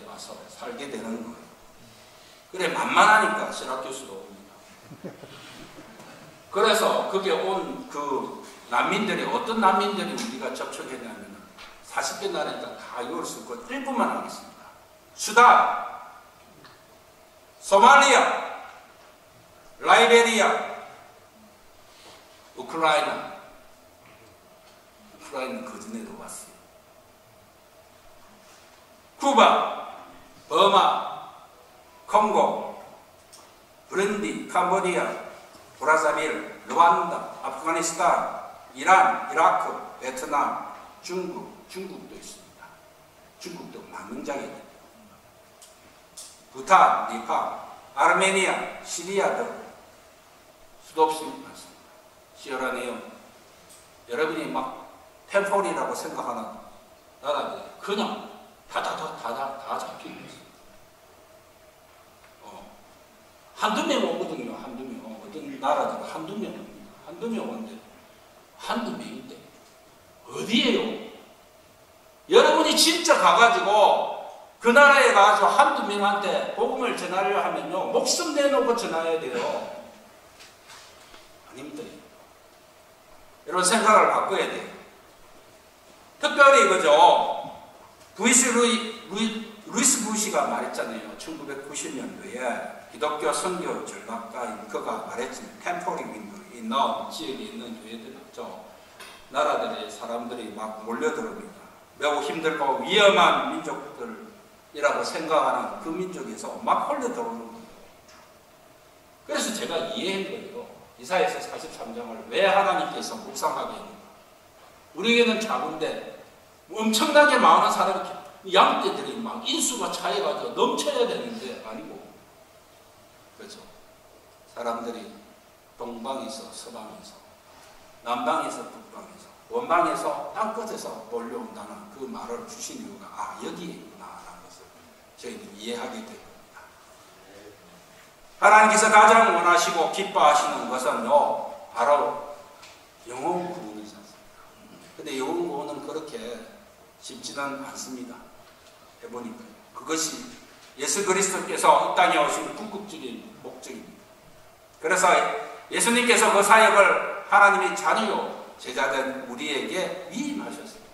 와서 살게 되는 거예요. 그래 만만하니까 시라큐스로 옵니다. 그래서 거기에 온 그 난민들이 어떤 난민들이 우리가 접촉했냐면 40개 나라니까 다 이걸 쓸 거 1분만 하겠습니다. 수단, 소말리아, 라이베리아, 우크라이나는 그 전에도 왔어요. 쿠바, 버마, 콩고, 브룬디, 캄보디아, 브라자빌, 루안다, 아프가니스탄, 이란, 이라크, 베트남, 중국도 있습니다. 중국도 망명자입니다. 부탄, 네팔, 아르메니아, 시리아 등 수도 없이 많습니다. 시어라네온, 여러분이 막 템폴이라고 생각하는 나라들이 그냥 다 잡히고 있습니다. 한두 명 오거든요. 한두 명. 어떤 나라들은 한두 명 옵니다. 한두 명 오는데 한두 명인데 어디에요? 여러분이 진짜 가가지고 그 나라에 가서 한두 명한테 복음을 전하려 하면요 목숨 내놓고 전해야 돼요. 아닙니다. 이런 생각을 바꿔야 돼요. 특별히 그죠? 루이스 부시가 말했잖아요. 1990년도에 기독교 선교 전략가인 그가 말했지만 템포리 윈도 있는 지역에 있는 교회들 있죠. 나라들의 사람들이 막 몰려들어옵니다. 매우 힘들고 위험한 민족들이라고 생각하는 그 민족에서 막 홀려들어오는 거예요. 그래서 제가 이해한 거예요. 이사야서 43장을 왜 하나님께서 묵상하게 했는가. 우리에게는 작은데 엄청나게 많은 사람이 양떼들이 막 인수가 차이가지고 넘쳐야 되는데 아니고 그렇죠. 사람들이 동방에서 서방에서 남방에서 북방에서 원방에서 땅끝에서 몰려온다는 그 말을 주신 이유가 여기에 있구나라는 것을 저희는 이해하게 될 겁니다. 하나님께서 가장 원하시고 기뻐하시는 것은요 바로 영혼 구원이지 않습니까? 근데 영혼 구원은 그렇게 쉽지는 않습니다. 해보니까 그것이 예수 그리스도께서 이 땅에 오신 궁극적인 목적입니다. 그래서 예수님께서 그 사역을 하나님의 자녀요 제자된 우리에게 위임하셨습니다.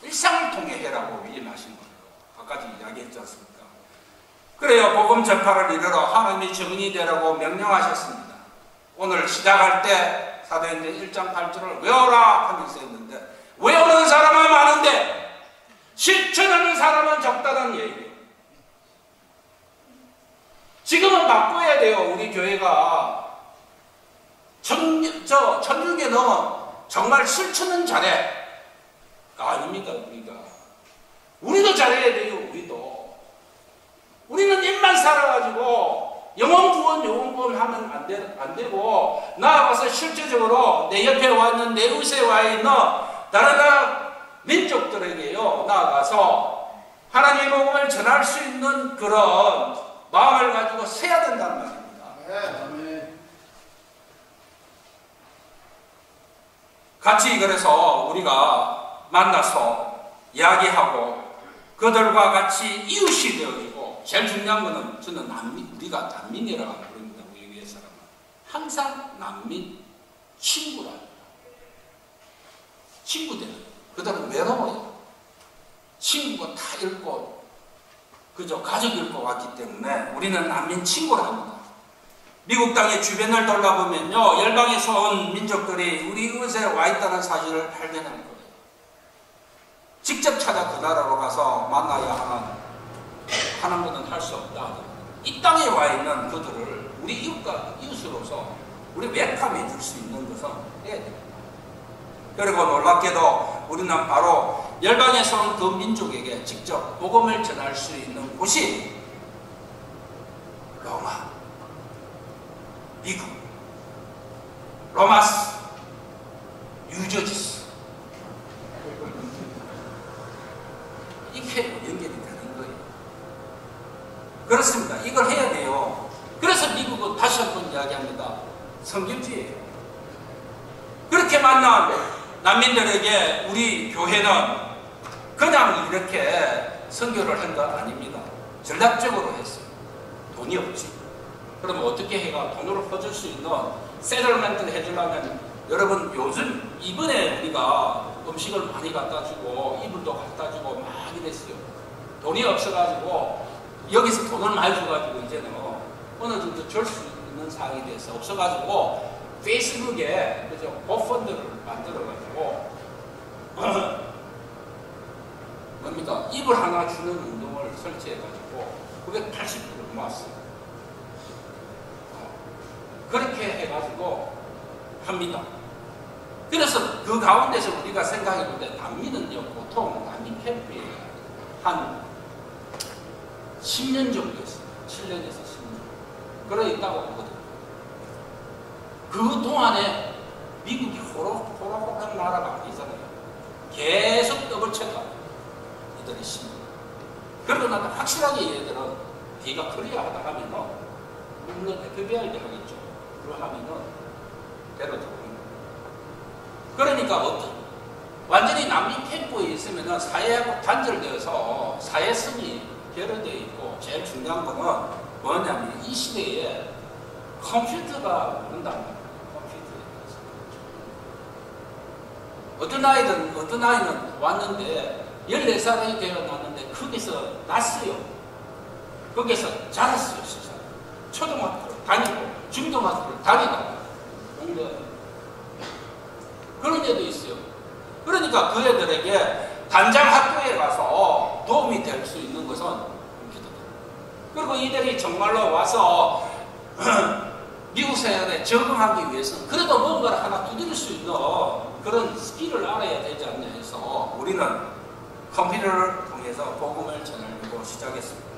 일상을 통해 해라고 위임하신 거예요. 아까도 이야기했지 않습니까? 그래요. 복음 전파를 이르러 하나님의 증인이 되라고 명령하셨습니다. 오늘 시작할 때 사도행전 1장 8절을 외워라 하면서 했는데 외우는 사람은 많은데 실천하는 사람은 적다는 얘기예요. 지금은 바꿔야 돼요. 우리 교회가 천육에 넘어 정말 실천은 잘해. 아닙니다. 우리도 잘해야 돼요. 우리는 입만 살아가지고 영혼 구원 하면 안 되고 나아가서 실제적으로 내 옆에 와 있는 내 의사에 와 있는 다른 나라 민족들에게요 나아가서 하나님의 복음을 전할 수 있는 그런 마음을 가지고 서야 된다는 말입니다. 같이 그래서 우리가 만나서 이야기하고 그들과 같이 이웃이 되어지고 제일 중요한 것은 저는 우리가 난민이라고 부릅니다. 우리 위에 사람은 항상 난민 친구랍니다. 친구들 그들은 외로워요. 친구가 다 잃고 그저 가족 잃고 왔기 때문에 우리는 난민 친구라 합니다. 미국 땅의 주변을 돌아보면요 열방에서 온 민족들이 우리 이곳에 와 있다는 사실을 발견할 거예요. 직접 찾아 그 나라로 가서 만나야 하는 것은 할 수 없다. 이 땅에 와 있는 그들을 우리 이웃으로서 우리 웰컴해 줄 수 있는 것은 해야 됩니다. 그리고 놀랍게도 우리는 바로 열방에서 온 그 민족에게 직접 복음을 전할 수 있는 곳이 로마, 미국, 로마스, 뉴저지스 이렇게 연결이 되는 거예요. 그렇습니다. 이걸 해야 돼요. 그래서 미국은 다시 한번 이야기합니다. 성경주의예요. 그렇게 만난 난민들에게 우리 교회는 그냥 이렇게 선교를 한 거 아닙니다. 전략적으로 했어요. 돈이 없지. 그러면 어떻게 해가 돈으로 퍼줄 수 있는 세틀먼트를 해주려면, 여러분 요즘 이번에 우리가 음식을 많이 갖다 주고 이불도 갖다 주고 막 이랬어요. 돈이 없어가지고 여기서 돈을 많이 줘가지고 이제는 어느 정도 줄 수 있는 상황이 돼서 없어가지고 페이스북에 그죠 고펀드를 만들어가지고 뭡니까 이불 하나 주는 운동을 설치해가지고 980불을 모았어요. 그렇게 해가지고 합니다. 그래서 그 가운데서 우리가 생각해볼 때 난민은요, 보통 난민 캠프에 한 10년 정도 있어요. 7년에서 10년. 그래 있다고 보거든요. 그 동안에 미국이 호락호락한 나라가 아니잖아요. 계속 떡을 쳐가 이들이 심는. 그러고 나서 확실하게 얘들은 뒤가 커리어 하다 하면은 물론 FBI도 하겠죠. 그러 하면은 대로 들어옵니다. 그러니까 완전히 난민 캠프에 있으면은 사회하고 단절되어서 사회성이 결여되어 있고, 제일 중요한 거는 뭐냐면 이 시대에 컴퓨터가 온다는 거예요. 어떤 아이는 왔는데 14살이 되어났는데 거기서 났어요. 거기서 자랐어요. 진짜. 초등학교 다니고 중등학교 다니고 그런 애도 있어요. 그러니까 그 애들에게 단장 학교에 가서 도움이 될 수 있는 것은 컴퓨터다. 그리고 이들이 정말로 와서 미국 생활에 적응하기 위해서는 그래도 뭔가를 하나 두드릴 수 있는 그런 스킬을 알아야 되지 않냐 해서 우리는 컴퓨터를 통해서 복음을 전하려고 시작했습니다.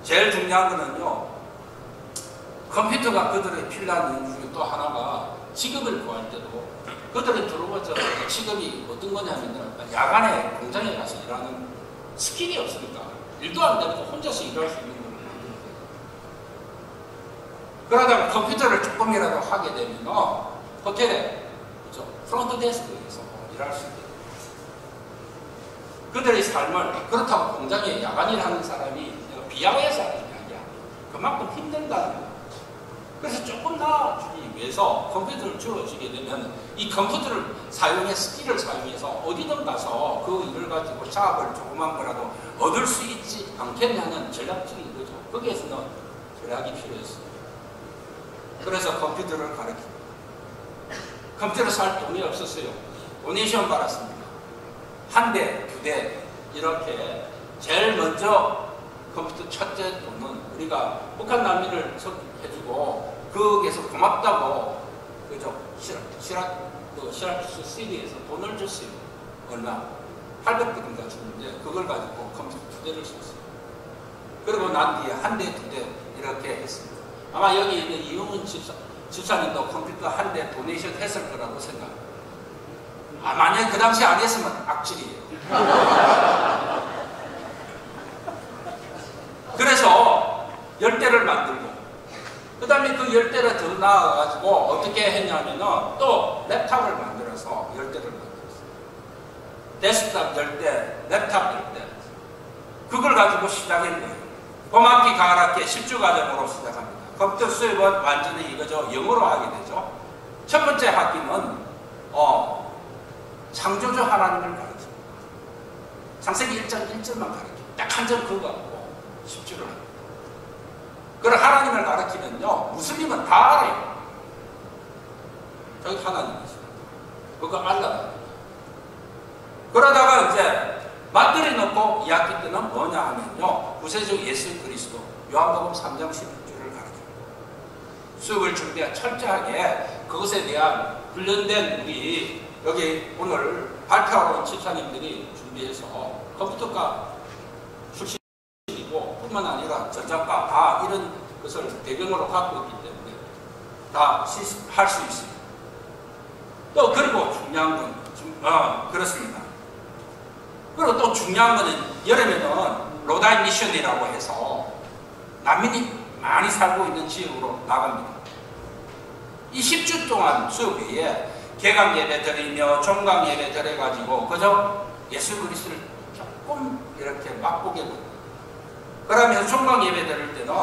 제일 중요한 거는요, 컴퓨터가 그들의 필요한 이유 중에 또 하나가 직업을 구할 때도 그들이 들어보자 직업이 어떤 거냐면 야간에 공장에 가서 일하는 스킬이 없으니까 일도 안 되고 혼자서 일할 수 있는 거예요. 그러다가 컴퓨터를 조금이라도 하게 되면 호텔에 그렇죠? 프론트 데스크에서 일할 수 있게 그들의 삶을, 그렇다고 공장에 야간 일하는 사람이 비하해서 하는 게 아니야. 그만큼 힘들다는 거야. 그래서 조금 나아주기 위해서 컴퓨터를 주어지게 되면 이 컴퓨터를 사용해 스킬을 사용해서 어디든 가서 그 일을 가지고 작업을 조그만 거라도 얻을 수 있지 않겠냐는 전략적인 거죠. 거기에서는 전략이 필요했어요. 그래서 컴퓨터를 가르칩니다. 컴퓨터를 살 돈이 없었어요. 도네이션 받았습니다. 한 대, 두 대 이렇게 제일 먼저 컴퓨터 첫째 돈은 우리가 북한 난민을 해주고 거기에서 고맙다고 그죠? 시라쿠스 시리에서 돈을 줬어요. 얼마? 800불인가 줬는데 그걸 가지고 컴퓨터 두 대를 샀어요. 그리고 난 뒤에 한 대, 두 대 이렇게 했습니다. 아마 여기 있는 이용훈 집사님도 컴퓨터 한 대 도네이션 했을 거라고 생각합니다. 만약에 그 당시 안 했으면 악질이에요. 그래서 10대를 만들고 그 다음에 그 10대를 더 나아가지고 어떻게 했냐면은 또 랩탑을 만들어서 10대를 만들었어요. 데스크탑 10대, 랩탑 10대. 그걸 가지고 시작한 거예요. 고맙기 가을학기 10주 과정으로 시작합니다. 컴퓨터 수업은 완전히 이거죠. 영어로 하게 되죠. 첫 번째 학기는 창조주 하나님을 가르칩니다. 창세기 1장 1절만 가르칩니다. 딱 한 절 그거 갖고 10주를 합니다. 그걸 하나님을 가르치면요, 무슬림은 다 알아요. 저기 하나님이죠. 그거 알아요. 그러다가 이제 맞들이 놓고 2학기 때는 뭐냐 하면요, 구세주 예수 그리스도 요한복음 3장 16절을 가르칩니다. 수업을 준비한 철저하게 그것에 대한 훈련된 우리 여기 오늘 발표하러 온 집사님들이 준비해서 컴퓨터과 출신이고 뿐만 아니라 전자과 다 이런 것을 배경으로 갖고 있기 때문에 다 할 수 있습니다. 또 그리고 중요한 건 그렇습니다. 그리고 또 중요한 거는 여름에는 로다인 미션이라고 해서 난민이 많이 살고 있는 지역으로 나갑니다. 이 10주 동안 수업 외에 개강 예배 드리며 종강 예배 드려가지고 그저 예수 그리스도를 조금 이렇게 맛보게 됩니다. 그러면 종강 예배 드릴 때는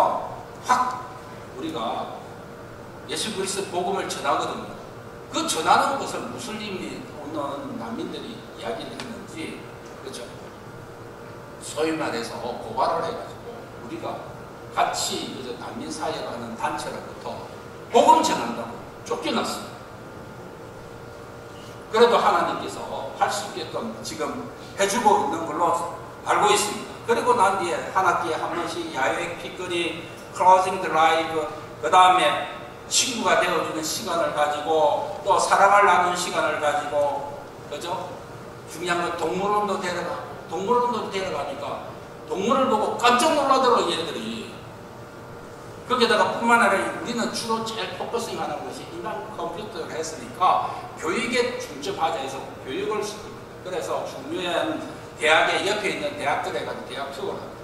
확 우리가 예수 그리스도 복음을 전하거든요. 그 전하는 것을 무슬림이 오는 난민들이 이야기를 했는지, 그렇죠? 소위 말해서 고발을 해가지고 우리가 같이 난민 사역을 하는 단체로부터 복음 전한다고 쫓겨났어요. 그래도 하나님께서 할 수 있게끔 지금 해주고 있는 걸로 알고 있습니다. 그리고 난 뒤에 한 학기에 한 번씩 야외 피크닉, 클로징 드라이브, 그 다음에 친구가 되어주는 시간을 가지고 또 사랑을 나누는 시간을 가지고, 그죠? 중요한 건 동물원도 데려가니까 동물을 보고 깜짝 놀라더라고요, 얘들이. 거기다가 뿐만 아니라 우리는 주로 제일 포커싱 하는 것이 인간 컴퓨터를 했으니까 교육에 중점하자 해서 교육을 시킵니다. 그래서 중요한 대학의 옆에 있는 대학들에 가서 대학 투어를 합니다.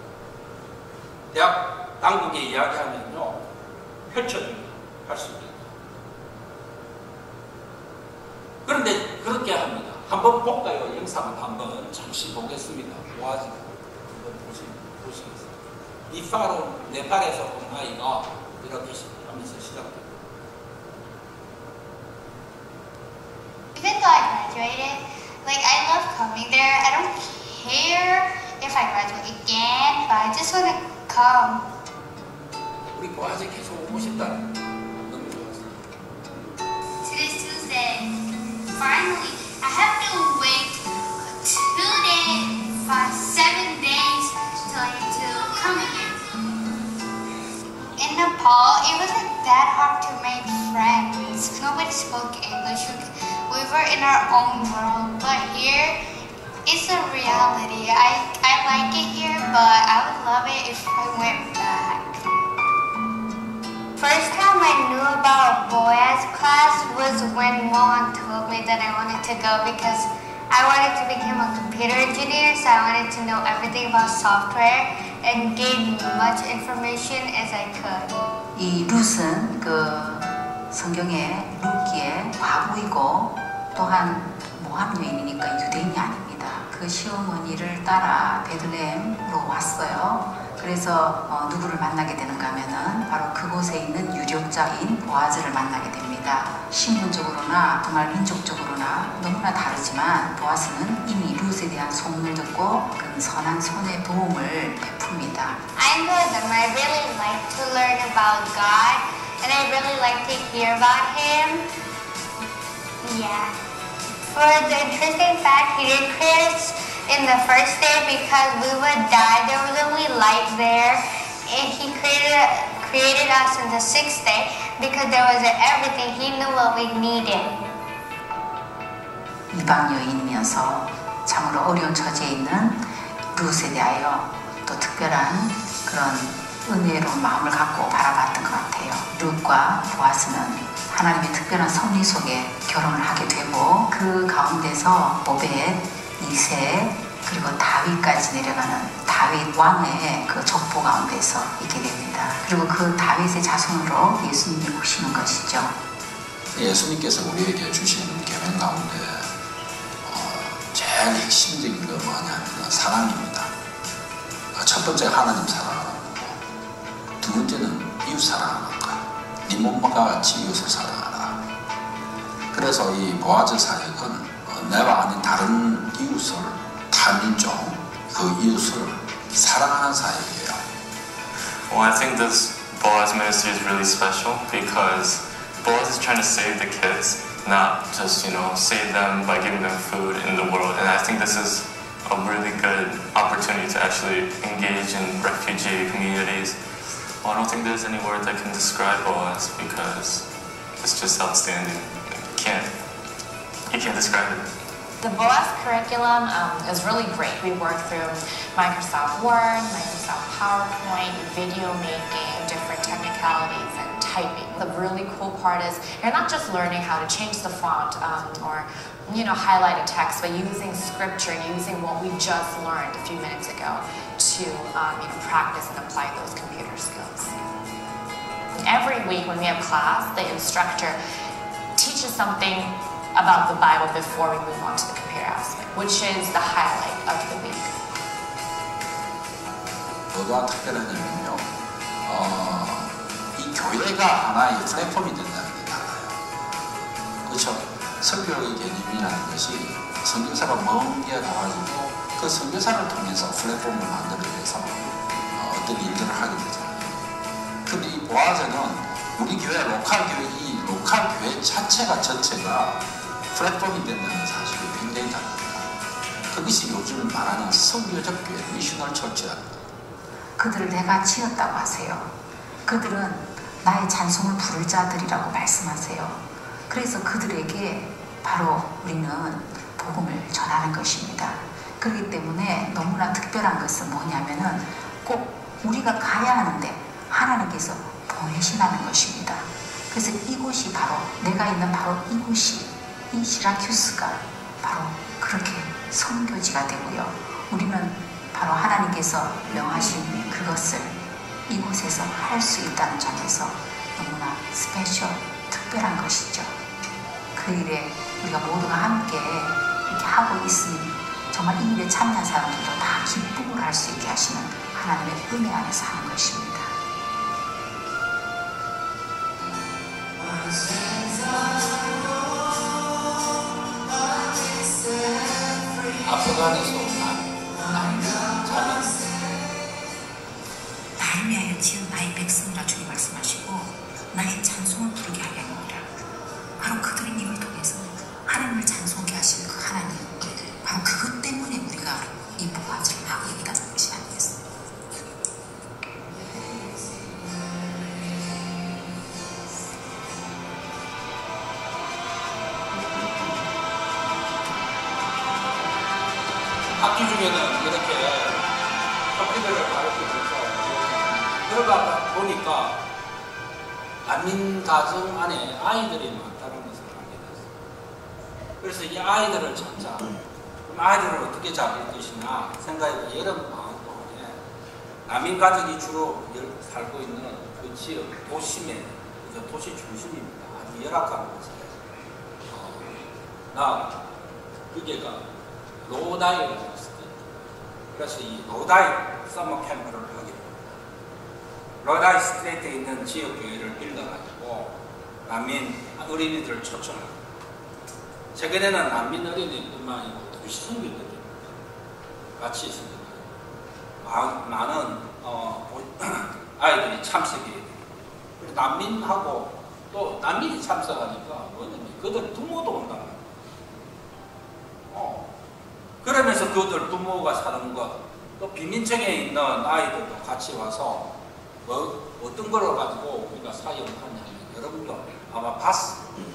대학 당국에 이야기하면요, 펼쳐줍니다. 할 수 있게. 그런데 그렇게 합니다. 한번 볼까요? 영상을 한번 잠시 보겠습니다. 뭐하지? 한번 보시겠습니다. 이 파로 네팔에서 온 아이가 이렇게 하면서 시작됩니다. Even though I graduated, like I love coming there. I don't care if I graduate again, but I just want to come. 우리 아직 계속 오고 싶다는 너무 좋았어요. Today's Tuesday. Finally, I have to wait 7 days till I get to come again. In Nepal, it wasn't that hard to make friends. Nobody spoke English. We were in our own world, but here, it's a reality. I like it here, but I would love it if I went back. First time I knew about Boaz class was when Mohan told me that I wanted to go because I wanted to become a computer engineer, so I wanted to know everything about software and gain much information as I could. 이 룻은 그 성경의 룻기의 과부이고 또한 모함 여인이니까 유대인이 아닙니다. 그 시어머니를 따라 베들레헴으로 왔어요. 그래서 누구를 만나게 되는가 하면은 바로 그곳에 있는 유력자인 보아즈를 만나게 됩니다. 신분적으로나 정말 민족적으로나 너무나 다르지만 보아즈는 이미 룻에 대한 소문을 듣고 그 선한 손의 도움을 베풉니다. I enjoy them. I really like to learn about God, and I really like to hear about Him. Yeah. For the interesting fact, He didn't create us in the first day because we would die. There was only light there. And He created us in the sixth day because there was everything. He knew what we needed. 이방 여인이면서 참으로 어려운 처지에 있는 룻에 대하여 또 특별한 그런 은혜로운 마음을 갖고 바라봤던 것 같아요. 룻과 보아스는 하나님의 특별한 섭리 속에 결혼을 하게 되고 그 가운데서 오벳, 이세 그리고 다윗까지 내려가는 다윗 왕의 그 족보 가운데서 있게 됩니다. 그리고 그 다윗의 자손으로 예수님이 오시는 것이죠. 예수님께서 우리에게 주신 계명 가운데 제일 핵심적인 건 뭐냐면 사랑입니다. 첫 번째 하나님 사랑하는 거고, 두 번째는 이웃 사랑하는 거예요. 네 몸과 같이 이웃을 사랑하라. 그래서 이 보아즈 사역은 내가 아닌 다른 이웃을, 다민족 그 이웃을 사랑하는 사역이에요. Well, I think this Boaz ministry is really special because Boaz is trying to save the kids, not just, save them by giving them food in the world. And I think this is a really good opportunity to actually engage in refugee communities. Well, I don't think there's any word that can describe Boaz because it's just outstanding. You can't describe it. The Boaz curriculum is really great. We work through Microsoft Word, Microsoft PowerPoint, video making, different technicalities, and typing. The really cool part is you're not just learning how to change the font or highlight a text, but using scripture, using what we just learned a few minutes ago to practice and apply those computer skills. Every week when we have class, the instructor teaches something about the Bible before we move on to the compare aspect, which is the highlight of the week. 뭐가 특별하냐면요. 이 교회가 하나의 플랫폼이 된다는 게 달라요. 그렇죠? 설교의 개념이라는 것이 선교사가 먼 게 가가지고 그 선교사를 통해서 플랫폼을 만들어내서 어떤 일들을 하게 되잖아요. 근데 이 보아즈는 우리 교회 로컬 교회, 이 로컬 교회 자체가 전체가 플랫폼이 된다는 사실이 굉장히 다릅니다. 그것이 요즘 말하는 선교적 교회, 미셔널 처치라는 거예요. 그들을 내가 지었다고 하세요. 그들은 나의 찬송을 부를 자들이라고 말씀하세요. 그래서 그들에게 바로 우리는 복음을 전하는 것입니다. 그렇기 때문에 너무나 특별한 것은 뭐냐면은 꼭 우리가 가야 하는데 하나님께서 보내시라는 것입니다. 그래서 이곳이 바로 내가 있는 바로 이곳이 이 시라큐스가 바로 그렇게 선교지가 되고요. 우리는 바로 하나님께서 명하신 그것을 이곳에서 할 수 있다는 점에서 너무나 스페셜, 특별한 것이죠. 그 일에 우리가 모두가 함께 이렇게 하고 있으니 정말 이 일에 참여한 사람들도 다 기쁨을 할 수 있게 하시는 하나님의 은혜 안에서 하는 것입니다. 아프간에서 나를 위하여 지은 나의 백성이라 주님 말씀하시고 나의 찬송을 부르게 하려 합니다. 바로 그들의 입을 통해서 하나님을 찬송하게 하신 그 하나님, 바로 그것 때문에 우리가 이 보아즈를 하고 있다는 것이 아니겠습니까? 학기 중에는 이렇게 커피들을 가르치면서 들어가 보니까 난민 가정 안에 아이들이 많다는 것을 알게 됐어요. 그래서 이 아이들을 찾자. 그럼 아이들을 어떻게 잡을 것이냐 생각해 여러 방학 동안에 난민 가족이 주로 살고 있는 그 지역 도심에 도시 중심입니다. 아주 열악한 곳에 나 그게가 로다이라고 했어요. 그래서 이 로다이 서머 캠프를 하게 됩니다. 로다이 스트레이트에 있는 지역 교회를 빌려가지고 난민 어린이들을 초청합니다. 최근에는 난민 어린이뿐만 아니고 도시 선교들이 같이 있습니다. 많은 아이들이 참석해야 돼요. 그리고 난민하고 또 난민이 참석하니까 뭐냐면 그들 부모도 온단 말이에요. 그러면서 그들 부모가 사는 것, 또 빈민층에 있는 아이들도 같이 와서 어떤 걸 가지고 우리가 사역을 하냐면 여러분도 아마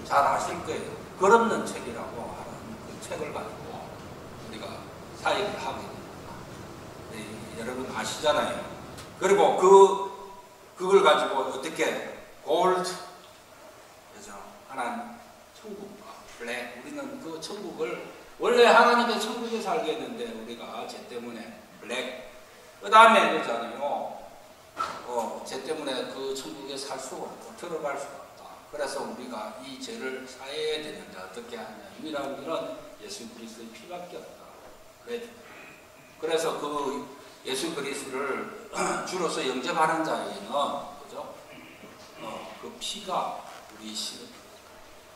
잘 아실 거예요. 걸없는 책이라고 하는 그 책을 가지고 우리가 사역을 하고 있습니다. 네, 여러분 아시잖아요. 그리고 그걸 가지고 어떻게 골드, 그죠? 하나님 천국과 블랙, 우리는 그 천국을 원래 하나님의 천국에 살겠는데 우리가 죄 때문에 블랙, 그 다음에 그러잖아요. 죄 때문에 그 천국에 살 수가 없고 들어갈 수가 없다. 그래서 우리가 이 죄를 사해야 되는데 어떻게 하냐. 유일한 길은 예수 그리스도의 피밖에 없다. 그래서 그 예수 그리스도를 주로서 영접하는 자에게는 그죠? 그 피가 우리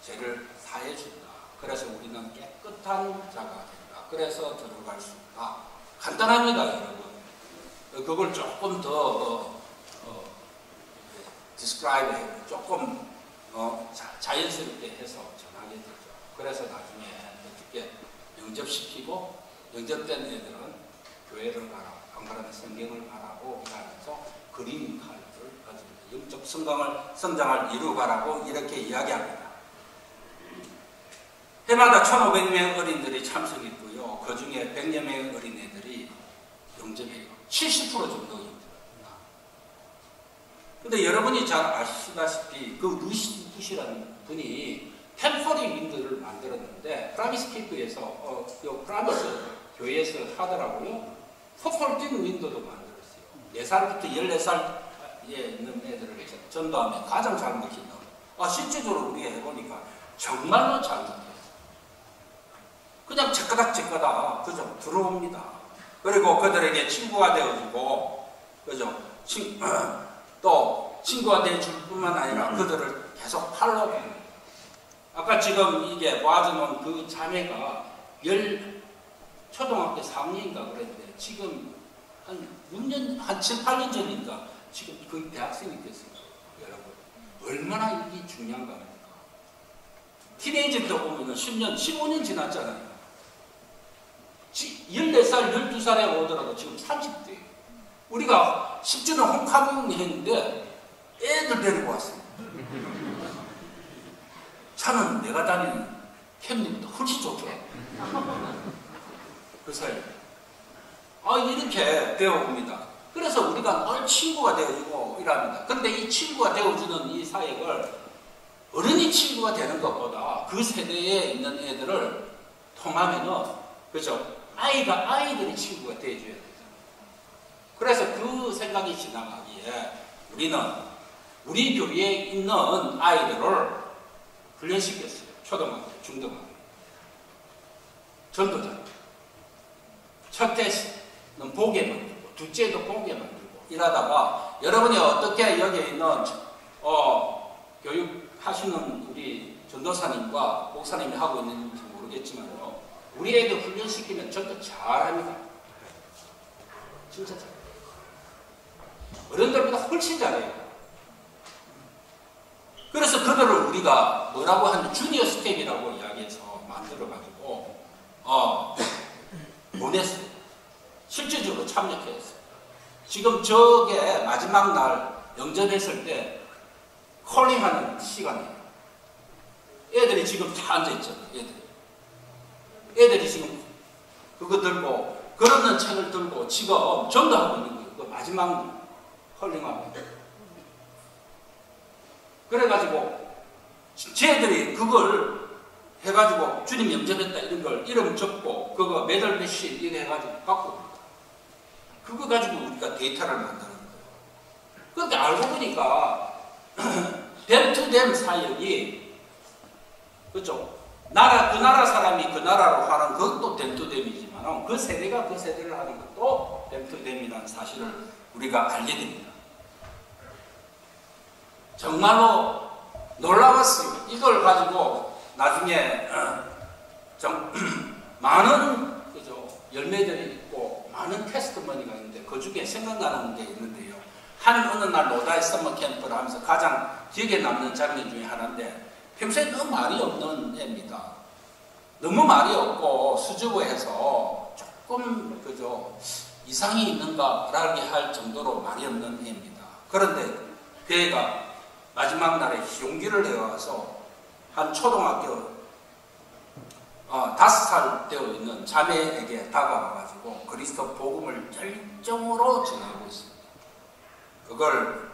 죄를 사해 준다. 그래서 우리는 깨끗한 자가 된다. 그래서 들어갈 수 있다. 간단합니다, 여러분. 그걸 조금 더 describe 해, 조금 자연스럽게 해서 전하게 되죠. 그래서 나중에 어떻게 영접시키고 영접된 애들은 교회를 가라, 안 그러면 성경을 가라고 하면서 그림 칼을 가지고 영적 성장을 이루가라고 이렇게 이야기합니다. 해마다 1,500명 어린이들이 참석했고요. 그 중에 100여 명 어린이들이 영접해요. 70% 정도 영접합니다. 근데 여러분이 잘 아시다시피 그 루시 부시라는 분이 템퍼리 윈드를 만들었는데 프라미스 피크에서 프라미스 교회에서 하더라고요. 포폴 뛰는 윈도도 만들었어요. 4살부터 14살에 있는 애들을 전도하면 가장 잘 먹힌다. 실제적으로 우리가 해보니까 정말로 잘 먹혀요. 그냥 제까닥 그죠? 들어옵니다. 그리고 그들에게 친구가 되어주고 그죠? 또 친구가 되어줄 뿐만 아니라 그들을 계속 팔로우합니다. 아까 지금 이게 보아주는 그 자매가 초등학교 4학년인가 그랬는데 지금 한 7, 8년 전이니까 지금 거의 대학생이 됐어요. 여러분 얼마나 이게 중요한가 합니까? 티네이저 때 보면 10년, 15년 지났잖아요. 14살, 12살에 오더라도 지금 30대. 우리가 10주년 홈카밍 했는데 애들 데리고 왔어요. 차는 내가 다니는 캠리보다 훨씬 좋죠. 그 사이. 이렇게 되어옵니다. 그래서 우리가 늘 친구가 되어주고 이랍니다. 근데 이 친구가 되어주는 이 사역을 어른이 친구가 되는 것보다 그 세대에 있는 애들을 통하면은, 그죠? 아이들이 친구가 되어줘야 되죠. 그래서 그 생각이 지나가기에 우리는 우리 교회에 있는 아이들을 훈련시켰어요. 초등학교, 중등학교. 전도자. 첫째는 보게 만들고, 둘째도 보게 만들고, 이러다가 여러분이 어떻게 여기 있는, 교육하시는 우리 전도사님과 목사님이 하고 있는지 모르겠지만요. 우리 애들 훈련시키면 전도 잘합니다. 진짜 잘해요. 어른들보다 훨씬 잘해요. 그래서 그들을 우리가 뭐라고 하는 주니어 스텝이라고 이야기해서 만들어가지고 보냈어요. 실질적으로 참여했어요. 지금 저게 마지막 날 영접했을 때 콜링하는 시간이에요. 애들이 지금 다 앉아있죠. 애들이 지금 그거 들고 걸었는 책을 들고 지금 전도하고 있는 거예요. 그 마지막 콜링하고. 그래가지고 쟤들이 그걸 해가지고 주님 영접했다 이런 걸 이름 적고 그거 메달 배시 이거 해가지고 갖고 옵니다. 그거 가지고 우리가 데이터를 만드는 거예요. 그런데 알고 보니까 댐투댐 사역이 그죠? 그 나라 사람이 그 나라로 하는 그것도 댐투댐이지만 그 세대가 그 세대를 하는 것도 댐투댐이라는 사실을 우리가 알게 됩니다. 정말로 놀라웠어요. 이걸 가지고 나중에 많은 그죠? 열매들이 있고 많은 테스트머니가 있는데 그 중에 생각나는 게 있는데요. 어느 날 노다이 서머 캠프를 하면서 가장 기억에 남는 장면 중에 하나인데 평소에 너무 말이 없는 애입니다. 너무 말이 없고 수줍어해서 조금 그죠? 이상이 있는가라고 할 정도로 말이 없는 애입니다. 그런데 그 애가 마지막 날에 용기를 내어와서 한 초등학교 5살 되어 있는 자매에게 다가와가지고 그리스도 복음을 열정으로 전하고 있습니다. 그걸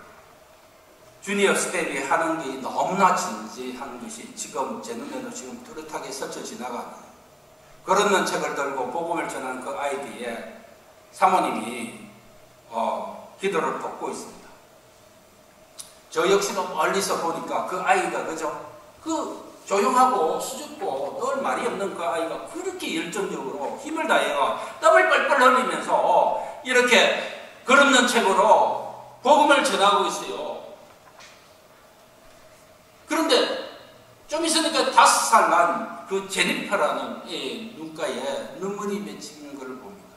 주니어 스텝이 하는 게 너무나 진지한 것이 지금 제 눈에도 지금 뚜렷하게 스쳐 지나가는 걸었는 책을 들고 복음을 전하는 그 아이디에 사모님이 기도를 돕고 있습니다. 저 역시도 멀리서 보니까 그 아이가 그죠? 그 조용하고 수줍고 늘 말이 없는 그 아이가 그렇게 열정적으로 힘을 다해서 땀을 뻘뻘 흘리면서 이렇게 걸없는 책으로 복음을 전하고 있어요. 그런데 좀 있으니까 5살 난 그 제니퍼라는 애 눈가에 눈물이 맺히는 것을 봅니다.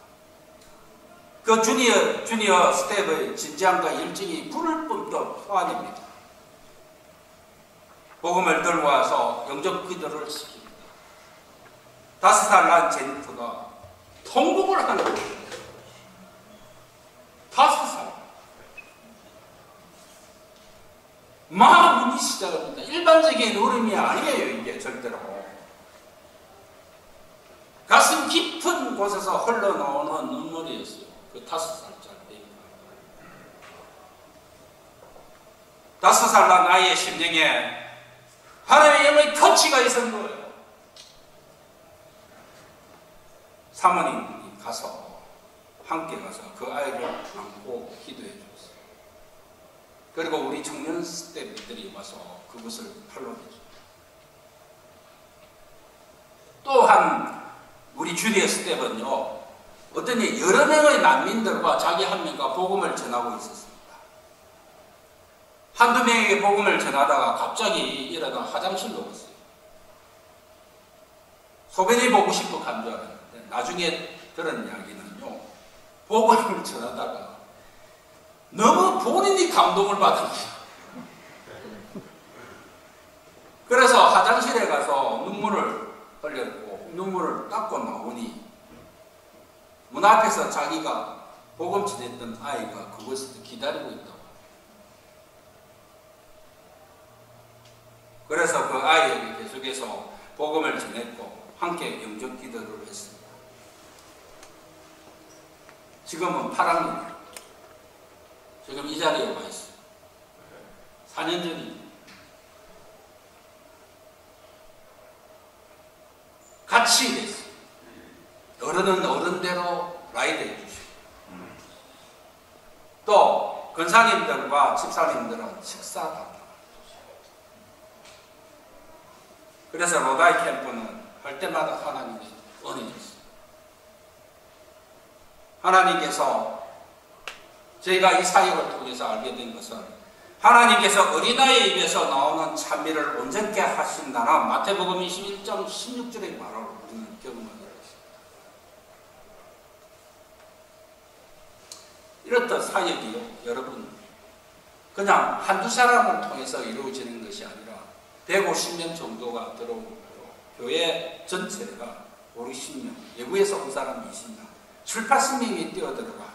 그 주니어 스텝의 진지함과 열정이 불을 뿜듯 쏘아냅니다. 복음을 들고 와서 영접 기도를 시킵니다. 5살 난 제니퍼가 통곡을 하는 거예요. 5살. 막 울기 시작합니다. 일반적인 울음이 아니에요, 이게 절대로. 가슴 깊은 곳에서 흘러나오는 눈물이었어요. 그 5살짜리. 5살 난 아이의 심령에 하나님의 터치가 있었던 거예요. 사모님이 함께 가서 그 아이를 안고 기도해 줬어요. 그리고 우리 청년 스태프들이 와서 그것을 팔로우해 줬어요. 또한 우리 주디의 스텝은요, 어떤 여러 명의 난민들과 자기 한 명과 복음을 전하고 있었습니다. 한두 명에게 복음을 전하다가 갑자기 일어나 화장실로 갔어요. 소변이 보고 싶어 간 줄 알았는데 나중에 들은 이야기는요, 복음을 전하다가 너무 본인이 감동을 받은 거예요. 그래서 화장실에 가서 눈물을 흘렸고 눈물을 닦고 나오니 문 앞에서 자기가 복음 전했던 아이가 그곳에서 기다리고 있다고. 그래서 그 아이에게 계속해서 복음을 전했고 함께 영접 기도를 했습니다. 지금은 8학년이에요. 지금 이 자리에 와 있어요. 4년 전입니다. 같이 일했어요. 어른은 어른대로 라이드 해주시고 또 권사님들과 집사님들은 식사다. 그래서 로다이 캠프는 할 때마다 하나님의 은혜였어요. 하나님께서 저희가 이 사역을 통해서 알게 된 것은 하나님께서 어린아이의 입에서 나오는 찬미를 온전케 하신다는 마태복음 21장 16절의 말을 우리는 경험하게 됐습니다. 이렇듯 사역이요, 여러분, 그냥 한두 사람을 통해서 이루어지는 것이 아니라 150명 정도가 들어오고 교회 전체가 5, 60명, 외부에서 온 사람이 20명, 7, 80명이 뛰어들어가.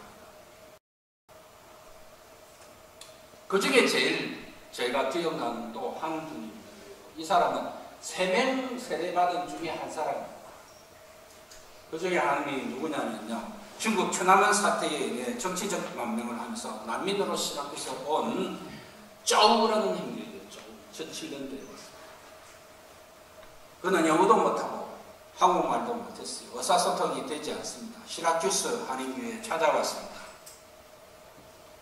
그 중에 제일 제가 기억나는 또 한 분입니다. 이 사람은 3명 세례받은 중에 한 사람입니다. 그 중에 한 명이 누구냐면요, 중국 천안문 사태에 의해 정치적 만명을 하면서 난민으로 시작해서 온 쪼우라는 형제예요. 쪼우. 2007년도에 왔어요. 그는 영어도 못하고 한국말도 못했어요. 의사소통이 되지 않습니다. 시라큐스 한인교회에 찾아왔습니다.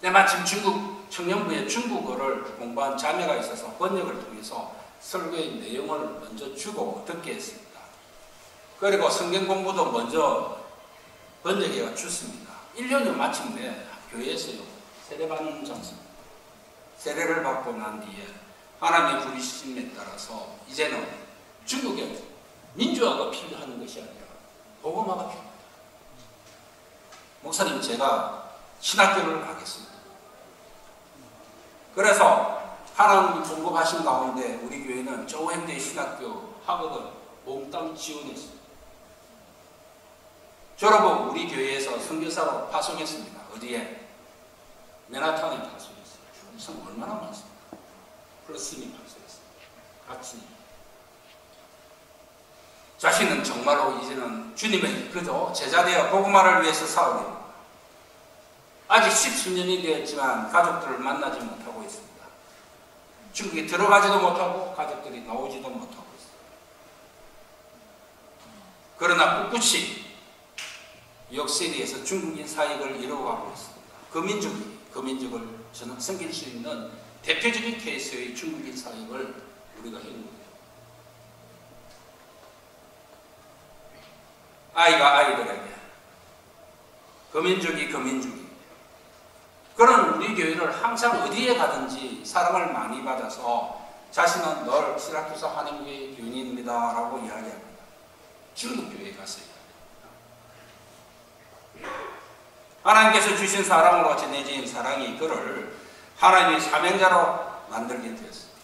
때마침 중국 청년부에 중국어를 공부한 자매가 있어서 번역을 통해서 설교의 내용을 먼저 주고 듣게 했습니다. 그리고 성경 공부도 먼저 번역해가 줬습니다. 1년이 마침내 교회에서요, 세례받는 장소입니다. 세례를 받고 난 뒤에 하나님의 부르심에 따라서 이제는 중국에 민주화가 필요한 것이 아니라 복음화가 필요합니다. 목사님, 제가 신학교를 가겠습니다. 그래서 하나님이 공급하신 가운데 우리 교회는 조행대 신학교 학업을 몽땅 지원했습니다. 졸업은 우리 교회에서 선교사로 파송했습니다. 어디에? 맨하탄에 파송했어요. 참 얼마나 많습니까? 플러스니 파송했습니다. 같이. 자신은 정말로 이제는 주님의 그저 제자되어 복음화를 위해서 싸우게 됩니다. 아직 10수년이 되었지만 가족들을 만나지 못하고 있습니다. 중국에 들어가지도 못하고 가족들이 나오지도 못하고 있습니다. 그러나 꿋꿋이 역세대에서 중국인 사역을 이루어가고 있습니다. 그 민족을 저는 섬길 수 있는 대표적인 케이스의 중국인 사역을 우리가 해온 거예요. 아이가 아이들에게, 그 민족이 그런 우리 교회를 항상 어디에 가든지 사랑을 많이 받아서 자신은 늘 시라쿠사 하나님교회 교인입니다 라고 이야기합니다. 중국 교회에 갔어요. 하나님께서 주신 사랑으로 전해진 사랑이 그를 하나님의 사명자로 만들게 되었습니다.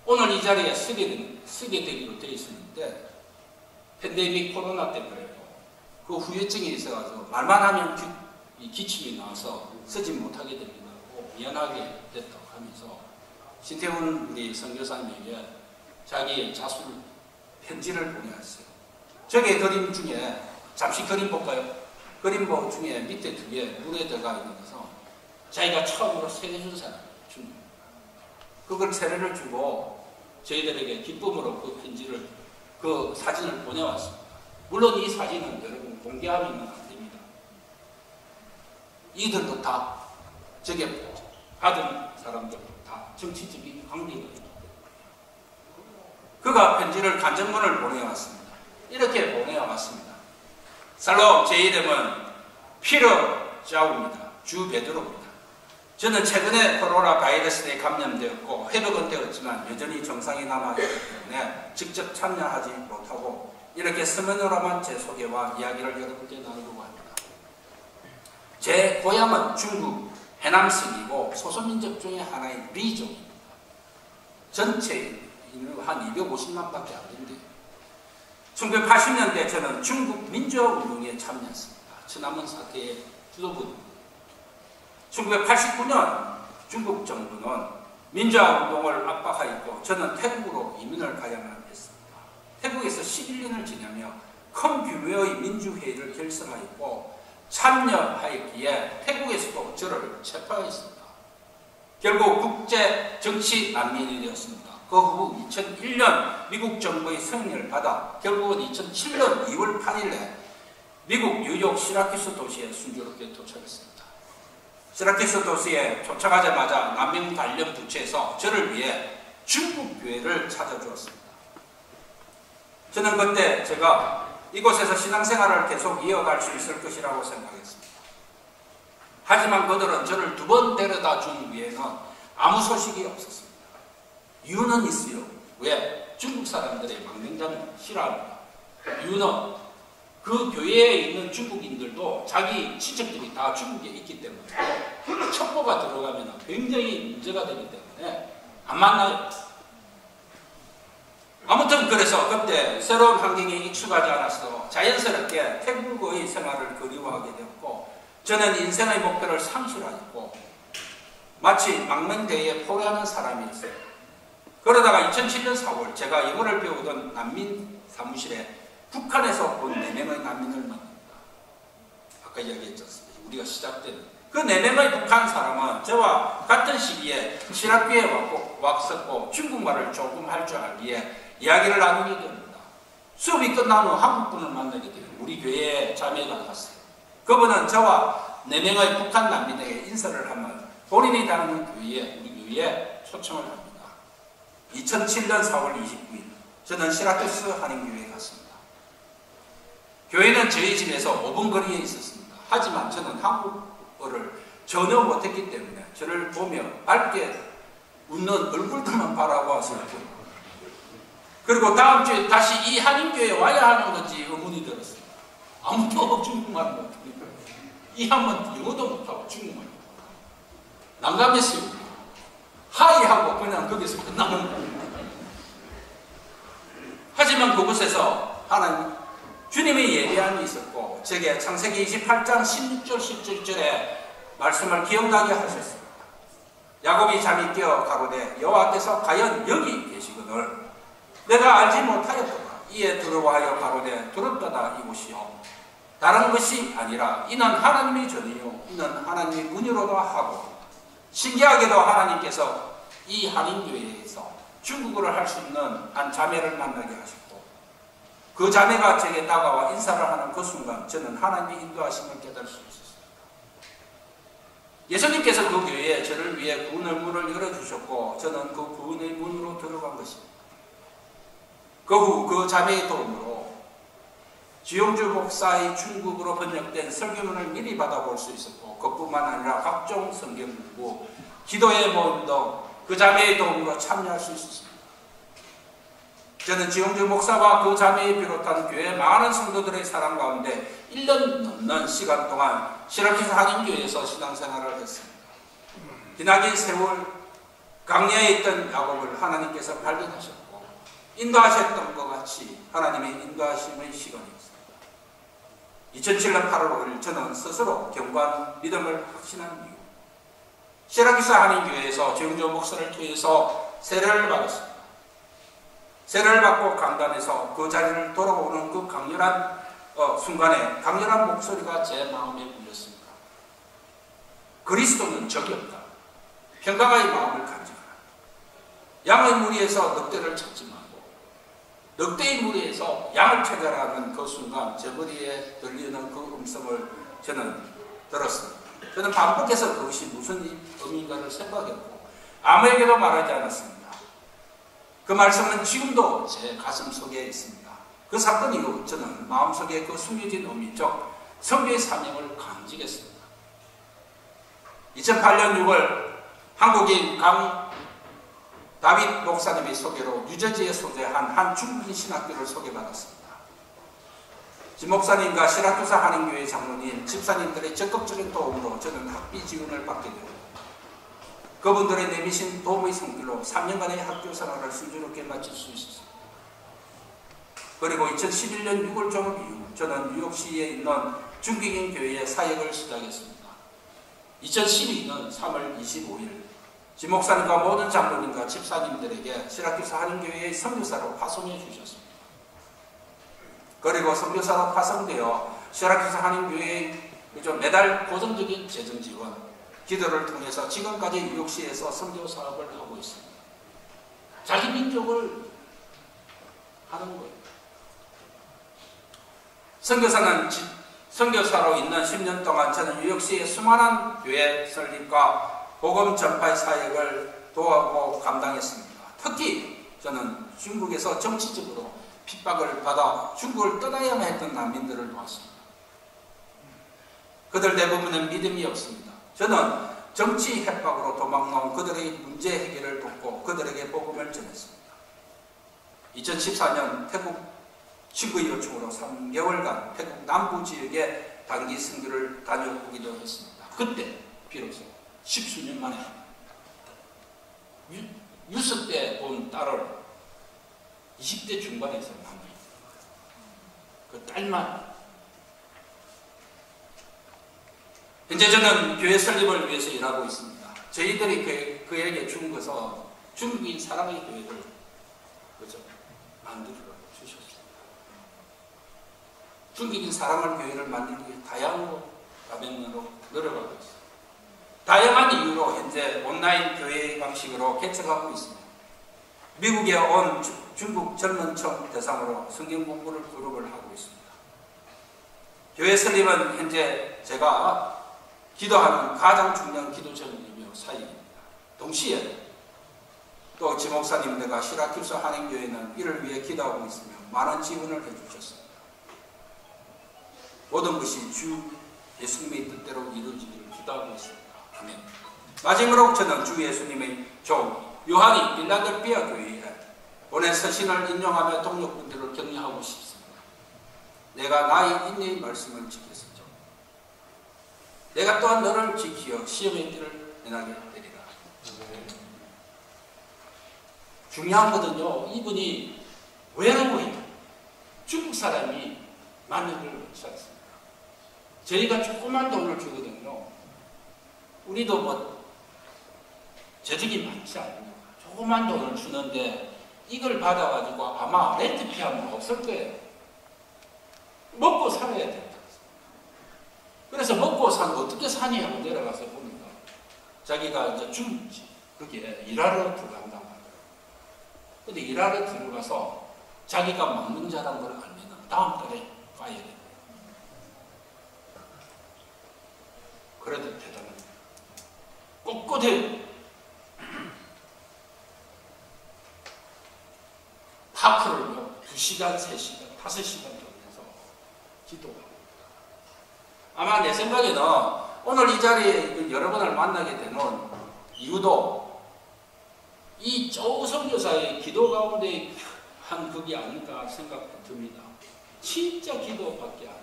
오늘 이 자리에 쓰게 되기로 되어 있었는데 팬데믹 코로나 때문에 그 후유증이 있어가지고 말만 하면 기침이 나와서 쓰지 못하게 됩니다. 미안하게 됐다고 하면서 신태훈 우리 선교사님에게 자기의 자술 편지를 보내왔어요. 저게 그림 중에 잠시 그림 볼까요? 그림복 중에 밑에 2개 물에 들어가 있는 것은 자기가 처음으로 세례 준 사람이에요. 그걸 세례를 주고 저희들에게 기쁨으로 그 편지를, 그 사진을 보내왔습니다. 물론 이 사진은 여러분 공개하면 안 됩니다. 이들도 다 저게 받은 사람들도 다 정치적인 관계가 있다. 그가 편지를 간접문을 보내왔습니다. 이렇게 보내왔습니다. 살롬, 제 이름은 피터 자우입니다. 주 베드로입니다. 저는 최근에 코로나 바이러스에 감염되었고 회복은 되었지만 여전히 증상이 남아있기 때문에 직접 참여하지 못하고 이렇게 서면으로만 제 소개와 이야기를 여러분께 나누려고 합니다. 제 고향은 중국 해남성이고 소수민족 중에 하나인 리족입니다. 전체 인구 한 250만밖에 안 된대요. 1980년대 저는 중국 민주화운동에 참여했습니다. 천안문 사태의 주도부입니다. 1989년 중국 정부는 민주화운동을 압박하였고 저는 태국으로 이민을 가야만 했습니다. 태국에서 11년을 지내며 큰 규모의 민주회의를 결성하였고 참여하였기에 태국에서도 저를 체포했습니다. 결국 국제 정치 난민이 되었습니다. 그 후 2001년 미국 정부의 승인을 받아 결국은 2007년 2월 8일에 미국 뉴욕 시라큐스 도시에 순조롭게 도착했습니다. 시라큐스 도시에 도착하자마자 난민 관련 부처에서 저를 위해 중국 교회를 찾아주었습니다. 저는 그때 제가 이곳에서 신앙생활을 계속 이어갈 수 있을 것이라고 생각했습니다. 하지만 그들은 저를 2번 데려다 준 후에는 아무 소식이 없었습니다. 이유는 있어요. 왜? 중국 사람들의 망명자는 싫어합니다. 이유는 그 교회에 있는 중국인들도 자기 친척들이 다 중국에 있기 때문에 첩보가 들어가면 굉장히 문제가 되기 때문에 안 만나요. 아무튼 그래서 그때 새로운 환경에 익숙하지 않아서 자연스럽게 태국의 생활을 그리워하게 되었고 저는 인생의 목표를 상실하였고 마치 망명대에 포로하는 사람이었어요. 그러다가 2007년 4월 제가 영어를 배우던 난민 사무실에 북한에서 온 4명의 난민을 만납니다. 아까 이야기했지 않습니까? 우리가 시작되는 그 4명의 북한 사람은 저와 같은 시기에 시라큐에 왔었고 중국말을 조금 할 줄 알기에 이야기를 나누게 됩니다. 수업이 끝난 후 한국분을 만나게 돼요. 우리 교회에 자매가 갔어요. 그분은 저와 4명의 북한 난민에게 인사를 하면 본인이 다니는 교회에 우리 교회에 초청을 합니다. 2007년 4월 29일 저는 시라큐스 한인교회에 갔습니다. 교회는 저희 집에서 5분 거리에 있었습니다. 하지만 저는 한국어를 전혀 못했기 때문에 저를 보며 밝게 웃는 얼굴들만 바라보았어요. 그리고 다음 주에 다시 이 한인교회에 와야 하는 건지 의문이 들었습니다. 아무도 중국말 못하니까 이 한번 영어도 못하고 중국말 난감했어요. 하이하고 그냥 거기서 끝나는 거예요. 하지만 그곳에서 하나님 주님의 예비함이 있었고 제게 창세기 28장 16절 17절의 말씀을 기억나게 하셨습니다. 야곱이 잠이 깨어 가로되 여호와께서 과연 여기 계시거늘 내가 알지 못하였도다. 이에 두려워하여 가로되 두렵도다 이곳이요 다른 것이 아니라 이는 하나님의 전이요 이는 하나님의 은혜로다 하고 신기하게도 하나님께서 이 한인교회에서 중국어를 할 수 있는 한 자매를 만나게 하셨고 그 자매가 제게 다가와 인사를 하는 그 순간 저는 하나님의 인도하심을 깨달을 수 있었습니다. 예수님께서 그 교회에 저를 위해 구원의 문을 열어주셨고 저는 그 구원의 문으로 들어간 것입니다. 그 후 그 자매의 도움으로 지용주 목사의 중국어로 번역된 설교문을 미리 받아볼 수 있었고 그뿐만 아니라 각종 성경 공부, 기도의 모임도 그 자매의 도움으로 참여할 수 있었습니다. 저는 지용주 목사와 그 자매에 비롯한 교회 많은 성도들의 사랑 가운데 1년 넘는 시간 동안 시라큐스 한인교회에서 신앙생활을 했습니다. 기나긴 세월 강야에 있던 야곱을 하나님께서 발견하셨고 인도하셨던 것 같이 하나님의 인도하심의 시간이었습니다. 2007년 8월 5일 저는 스스로 견고한 믿음을 확신한 이유 시라큐스 한인교회에서 지용주 목사를 통해서 세례를 받았습니다. 세례를 받고 강단에서 그 자리를 돌아오는 그 강렬한 순간에 강렬한 목소리가 제 마음에 울렸습니다. 그리스도는 적이 없다. 평강의 마음을 가지라. 양의 무리에서 늑대를 찾지 말고 늑대의 무리에서 양을 찾아라는 그 순간 제 머리에 들리는 그 음성을 저는 들었습니다. 저는 반복해서 그것이 무슨 의미인가를 생각했고 아무에게도 말하지 않았습니다. 그 말씀은 지금도 제 가슴 속에 있습니다. 그 사건 이후 저는 마음속에 그 숨겨진 의미, 즉 선교의 사명을 감지했습니다. 2008년 6월 한국인 강 다윗 목사님의 소개로 뉴저지에 소재한 한 중국인 신학교를 소개받았습니다. 지 목사님과 시라쿠사 한인교회 장로님, 집사님들의 적극적인 도움으로 저는 학비 지원을 받게 되었습니다. 그분들의 내미신 도움의 손길로 3년간의 학교 생활을 순조롭게 마칠 수 있었습니다. 그리고 2011년 6월 졸업 이후 저는 뉴욕시에 있는 중국인 교회의 사역을 시작했습니다. 2012년 3월 25일 지 목사님과 모든 장로님과 집사님들에게 시라쿠사 한인교회의 선교사로 파송해 주셨습니다. 그리고 선교사로 파송되어 시라쿠사 한인교회의 매달 고정적인 재정 지원, 기도를 통해서 지금까지 뉴욕시에서 선교 사업을 하고 있습니다. 자기 민족을 하는 거예요. 선교사로 있는 10년 동안 저는 뉴욕시의 수많은 교회 설립과 복음 전파의 사역을 도와고 감당했습니다. 특히 저는 중국에서 정치적으로 핍박을 받아 중국을 떠나야만 했던 난민들을 도왔습니다. 그들 대부분은 믿음이 없습니다. 저는 정치 협박으로 도망나온 그들의 문제 해결을 돕고 그들에게 복음을 전했습니다. 2014년 태국 친구의 요청으로 3개월간 태국 남부 지역에 단기 선교를 다녀오기도 했습니다. 그때 비로소 10수년 만에 유스 때 본 딸을 20대 중반에서 만납니다. 그 딸만. 현재 저는 교회 설립을 위해서 일하고 있습니다. 저희들이 그에게 준 것은 중국인 사랑의 교회를 만들어 주셨습니다. 중국인 사랑의 교회를 만들기 위해 다양한 방면으로 노력하고 있습니다. 다양한 이유로 현재 온라인 교회 방식으로 개척하고 있습니다. 미국에 온 중국 젊은층 대상으로 성경 공부를 그룹을 하고 있습니다. 교회 설립은 현재 제가 기도하는 가장 중요한 기도 제목이며 사역입니다. 동시에 또 지 목사님들과 시라쿠사 한인교회는 이를 위해 기도하고 있으며 많은 지원을 해주셨습니다. 모든 것이 주 예수님의 뜻대로 이루어지기를 기도하고 있습니다. 아멘. 마지막으로 저는 주 예수님의 종 요한이 필라델피아 교회에 보낸 서신을 인용하며 동료분들을 격려하고 싶습니다. 내가 나의 인내의 말씀을 지켰으죠. 내가 또한 너를 지키어 시험의 길을 내나게 되리라. 중요한 거든요. 이분이 외로워요. 중국 사람이 만나기를 원치 않습니다. 저희가 조그만 돈을 주거든요. 우리도 뭐 재적이 많지 않습니다. 조그만 돈을 주는데 이걸 받아가지고 아마 렌트피하면 없을 거예요. 먹고 살아야 됩니다. 그래서 먹고 산 어떻게 사니 하고 내려가서 보니까 자기가 이제 중국집 거기에 일하러 들어간단 말이에요. 근데 일하러 들어가서 자기가 먹는 자란 걸 알면 다음 달에 가야 돼요. 그래도 대단합니다. 꼿꼿해요. 파크를요 2시간, 3시간, 5시간 돌면서 기도합니다. 아마 내 생각에는 오늘 이 자리에 여러분을 만나게 되는 이유도 이 조선교사의 기도 가운데 한 그게 아닐까 생각 듭니다. 진짜 기도밖에 안 해요.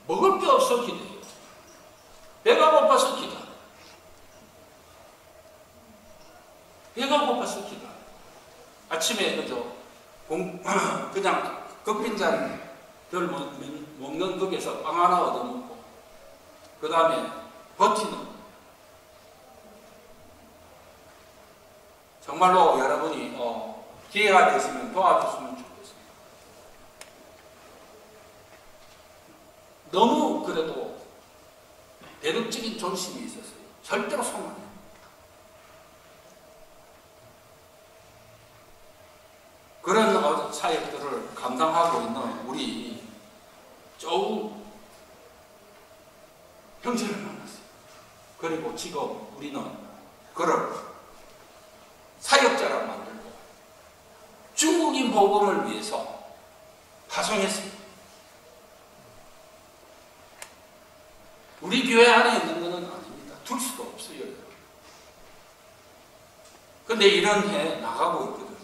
먹을 게 없어 기도해요. 배가 고파서 기도해요. 배가 고파서 기도해요. 아침에 그냥 급빈잔 덜 먹는 거기에서 빵 하나 얻어먹고 그 다음에 버티는 정말로 여러분이 기회가 되시면 도와주시면 좋겠습니다. 너무 그래도 대륙적인 존심이 있었어요. 절대로 손 안 해요. 그런 사역들을 감당하고 있는 우리 쪼우 형제를 만났어요. 그리고 지금 우리는 그를 사역자라 만들고 중국인 복음을 위해서 파송했습니다. 우리 교회 안에 있는 것은 아닙니다. 둘 수가 없어요. 근데 이런 해 나가고 있거든요.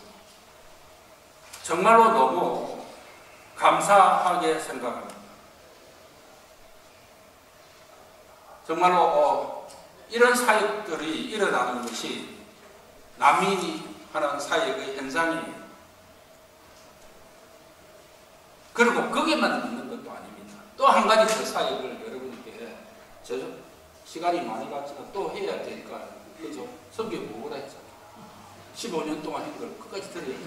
정말로 너무 감사하게 생각합니다. 정말로 이런 사역들이 일어나는 것이 난민이 하는 사역의 현장이에요. 그리고 거기만 있는 것도 아닙니다. 또 한 가지 더 사역을 여러분께 시간이 많이 갔지만 또 해야 되니까 그죠? 선교 뭐라 했잖아. 15년 동안 한 걸 끝까지 들어야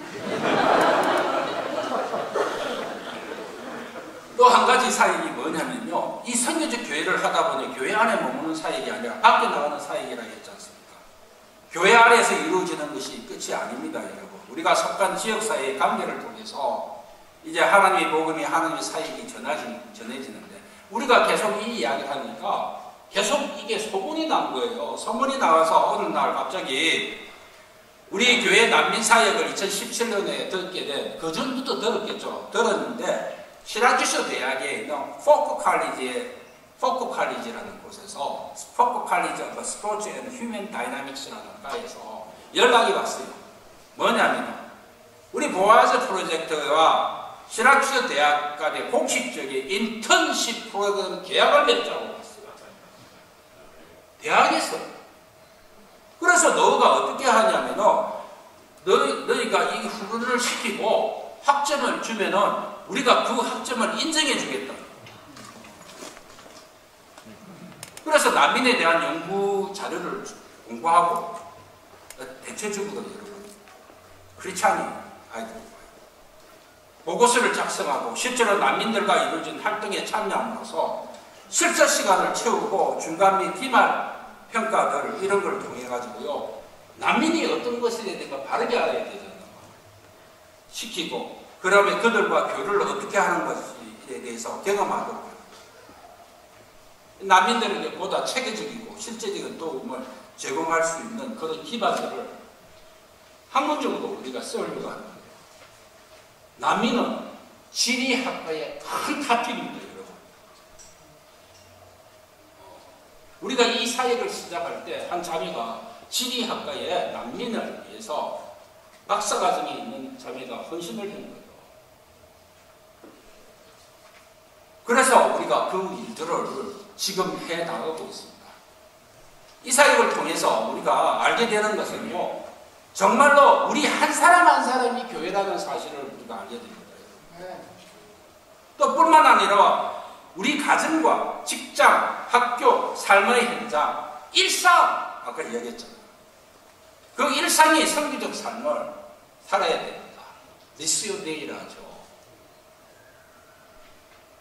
또 한 가지 사역이 뭐냐면요. 이 선교적 교회를 하다 보니 교회 안에 머무는 사역이 아니라 밖에 나가는 사역이라 했지 않습니까? 교회 안에서 이루어지는 것이 끝이 아닙니다, 여러분. 우리가 속한 지역사회의 관계를 통해서 이제 하나님의 복음이 하나님의 사역이 전해지는데 우리가 계속 이 이야기를 하니까 계속 이게 소문이 난 거예요. 소문이 나와서 어느 날 갑자기 우리 교회 난민 사역을 2017년에 듣게 된, 그 전부터 들었겠죠. 들었는데 시라큐스 대학에 있는 포크 칼리지라는 곳에서 포크 칼리지 오브 스포츠 앤 휴먼 다이나믹스라는 과에서 연락이 왔어요. 뭐냐면 우리 보아즈 프로젝트와 시라큐스 대학 간의 공식적인 인턴십 프로그램 계약을 맺자고 왔어요. 대학에서. 그래서 너가 어떻게 하냐면 너희가 이 훈련을 시키고 학점을 주면은 우리가 그 학점을 인정해 주겠다. 그래서 난민에 대한 연구 자료를 공부하고 대체적으로 여러분 크리스찬이 아이들 보고서를 작성하고 실제로 난민들과 이루어진 활동에 참여함으로써 실전 시간을 채우고 중간 및 기말 평가들 이런 걸 통해 가지고요 난민이 어떤 것에 대해서 바르게 알아야 되잖아요. 시키고 그러면 그들과 교류를 어떻게 하는 것에 대해서 경험하도록 합니다. 난민들에게 보다 체계적이고 실제적인 도움을 제공할 수 있는 그런 기반들을 학문적으로 우리가 쓰려고 하는 거예요. 난민은 지리학과의 큰 타픽입니다, 여러분. 우리가 이 사역을 시작할 때 한 자매가 지리학과의 난민을 위해서 박사과정에 있는 자매가 헌신을 한 거예요. 그래서 우리가 그 일들을 지금 해 나가고 있습니다. 이 사역을 통해서 우리가 알게 되는 것은요, 정말로 우리 한 사람 한 사람이 교회라는 사실을 우리가 알게 됩니다. 또 뿐만 아니라 우리 가정과 직장, 학교, 삶의 현장, 일상, 아까 이야기했잖아요. 그 일상의 성기적 삶을 살아야 됩니다. 미스요데이라 하죠.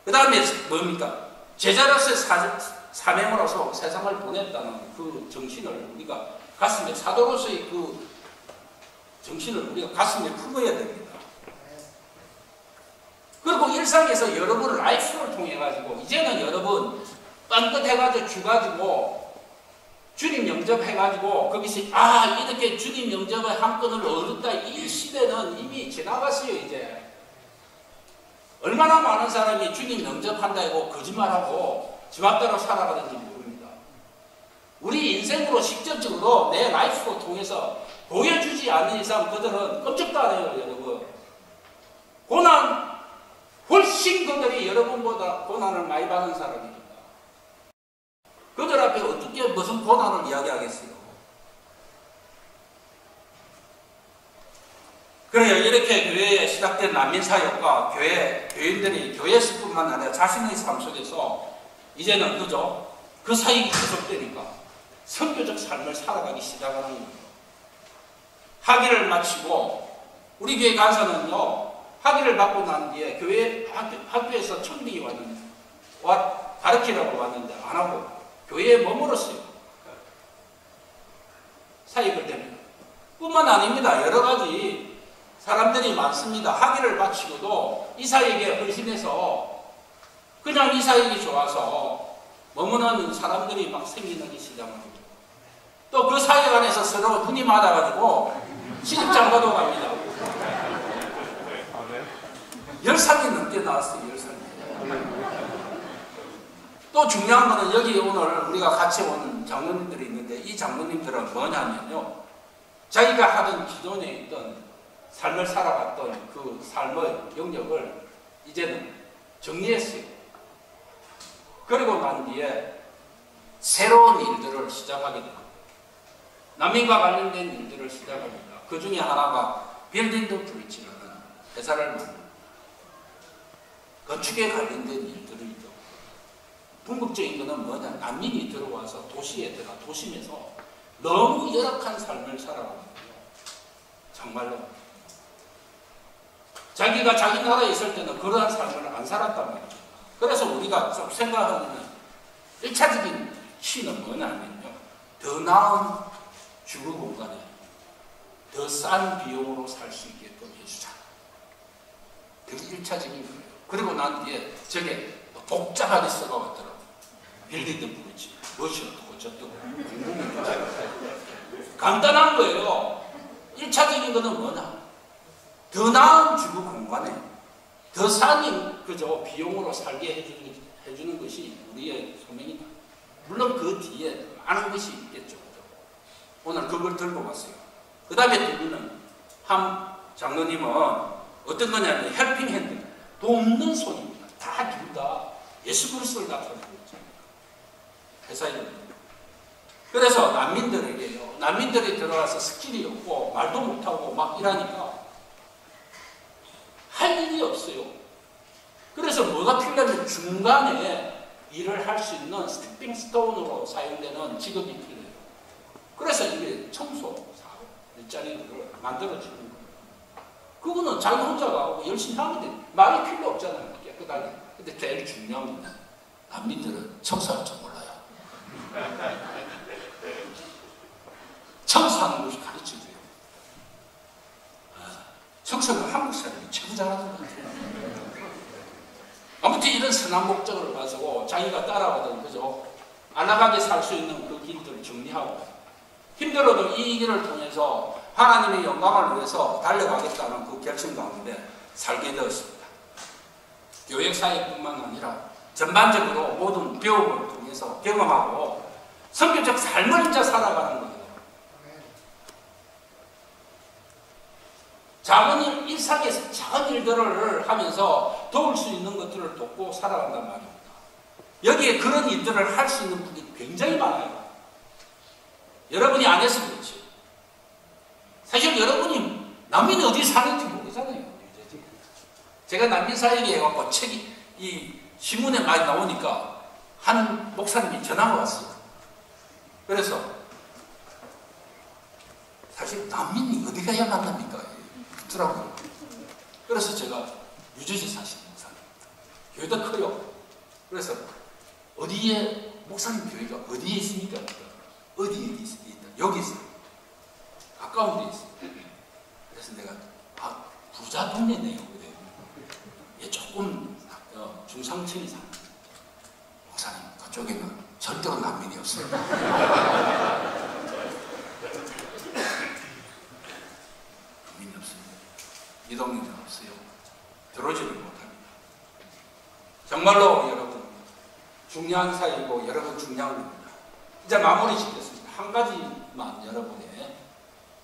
그 다음에 뭡니까? 제자로서의 사명으로서 세상을 보냈다는 그 정신을 우리가 가슴에, 사도로서의 그 정신을 우리가 가슴에 품어야 됩니다. 그리고 일상에서 여러분 라이프를 통해 가지고 이제는 여러분 딴뜻 해가지고 주가지고 주님 영접해가지고 거기서 이렇게 주님 영접의 한 건을 얻었다 이 시대는 이미 지나갔어요. 이제 얼마나 많은 사람이 주님 영접한다고 거짓말하고 지 맘대로 살아가는지 모릅니다. 우리 인생으로 직접적으로 내 라이프를 통해서 보여주지 않는 이상 그들은 끔찍도 안 해요. 여러분 고난 훨씬 그들이 여러분보다 고난을 많이 받은 사람입니다. 그들 앞에 어떻게 무슨 고난을 이야기하겠어요? 그래요. 이렇게 교회에 시작된 난민사역과 교인들이 교회에서뿐만 아니라 자신의 삶 속에서 이제는 그죠? 그 사역이 계속되니까 선교적 삶을 살아가기 시작하는 거예요. 학위를 마치고 우리 교회 간사는요. 학위를 받고 난 뒤에 학교에서 청빙이 왔는데 가르치라고 왔는데 안 하고 교회에 머물었어요. 사역을 됩니다. 뿐만 아닙니다. 여러 가지 사람들이 많습니다. 학위를 마치고도 이 사역에 헌신해서 그냥 이 사역이 좋아서 머무는 사람들이 막 생기기 시작합니다. 또 그 사역 안에서 서로 눈이 맞아가지고 시집장가도 갑니다. 10살이 넘게 나왔어요. 10살이. 또 중요한 거는 여기 오늘 우리가 같이 온 장로님들이 있는데 이 장로님들은 뭐냐면요. 자기가 하던 기존에 있던 삶을 살아갔던 그 삶의 영역을 이제는 정리했어요. 그리고 난 뒤에 새로운 일들을 시작하게 됩니다. 난민과 관련된 일들을 시작합니다. 그 중에 하나가 빌딩 더 브릿지라는 회사를 만듭니다. 건축에 관련된 일들이죠. 궁극적인 것은 뭐냐? 난민이 들어와서 도시에 들어가 도심에서 너무 열악한 삶을 살아가는 거예요. 정말로. 자기가 자기 나라에 있을 때는 그러한 삶을 안 살았단 말이죠. 그래서 우리가 좀 생각하는 1차적인 키는 뭐냐면요. 더 나은 주거 공간에 더 싼 비용으로 살 수 있게끔 해주자. 그게 1차적인 거예요. 그리고 난 뒤에 저게 복잡하게 써가왔더라고요. 빌딩 더 브릿지. 무엇이 어떻고 저떻고 간단한 거예요. 1차적인 거는 뭐냐? 더 나은 주거 공간에 더 싼 그저 비용으로 살게 해주는 것이 우리의 소명이다. 물론 그 뒤에 많은 것이 있겠죠. 오늘 그걸 들고 왔어요. 그 다음에 두 분은 한 장로님은 어떤 거냐면 헬핑 핸드, 돕는 손입니다. 다 둘 다 예수 그리스도를 나타내고 있잖아요. 회사에. 그래서 난민들에게요. 난민들이 들어와서 스킬이 없고 말도 못하고 막 이러니까 할 일이 없어요. 그래서 뭐가 필요하면 중간에 일을 할 수 있는 스태핑 스톤으로 사용되는 직업이 필요해요. 그래서 이게 청소 사업 일자리를 만들어주는 거예요. 그거는 자기 혼자가 하고 열심히 하면 돼. 말이 필요 없잖아요. 깨끗하게. 근데 제일 중요한 건 난민들은 청소할 줄 몰라요. 청소하는 것을 가르쳐줘요. 청소는 한국 사람이 최고 잘하는 것 같아요. 아무튼 이런 선한 목적을 가지고 자기가 따라가던 그죠? 안락하게 살 수 있는 그 길들을 정리하고 힘들어도 이 길을 통해서 하나님의 영광을 위해서 달려가겠다는 그 결심 가운데 살게 되었습니다. 교역사역뿐만 아니라 전반적으로 모든 교육을 통해서 경험하고 성경적 삶을 이제 살아가는 거예요. 작은 일, 일상에서 작은 일들을 하면서 도울 수 있는 것들을 돕고 살아간단 말입니다. 여기에 그런 일들을 할 수 있는 분이 굉장히 많아요. 여러분이 안 해서 그렇지. 사실 여러분이 난민이 어디 사는지 모르잖아요. 제가 난민 사역에 해갖고 책이 이 신문에 많이 나오니까 한 목사님이 전화가 왔어요. 그래서 사실 난민이 어디 가야 만납니까? 더라고요. 그래서 제가 유저지 사시는 목사님입니다. 교회도 커요. 그래서 어디에 목사님 교회가 어디에 있습니까? 어디에 있다. 여기 있어요. 가까운 데 있어요. 그래서 내가 부자 동네네요. 그래요. 얘 조금 중상층이 사는 목사님 그쪽에는 절대로 난민이 없어요. 난민이 없습니다. 이 동네는 없어요. 들어오지를 못합니다. 정말로 여러분 중요한 사이고 여러분 중요한 겁니다. 이제 마무리 짓겠습니다. 한 가지만 여러분의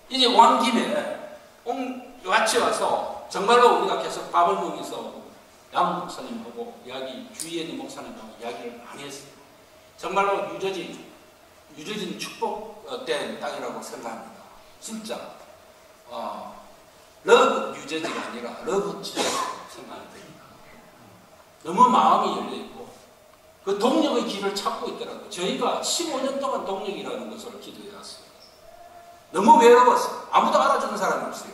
이제 온 김에 같이 와서 정말로 우리가 계속 밥을 먹으면서 양 목사님하고 이야기, 주위에 있는 목사님하고 이야기를 많이 했어요. 정말로 유저진 축복된 땅이라고 생각합니다. 진짜 러브 유저지가 아니라 러브 지저라고 생각합니다. 너무 마음이 열려있고 그 동력의 길을 찾고 있더라고요. 저희가 15년 동안 동력이라는 것을 기도해왔어요. 너무 외로웠어요. 아무도 알아주는 사람이 없어요.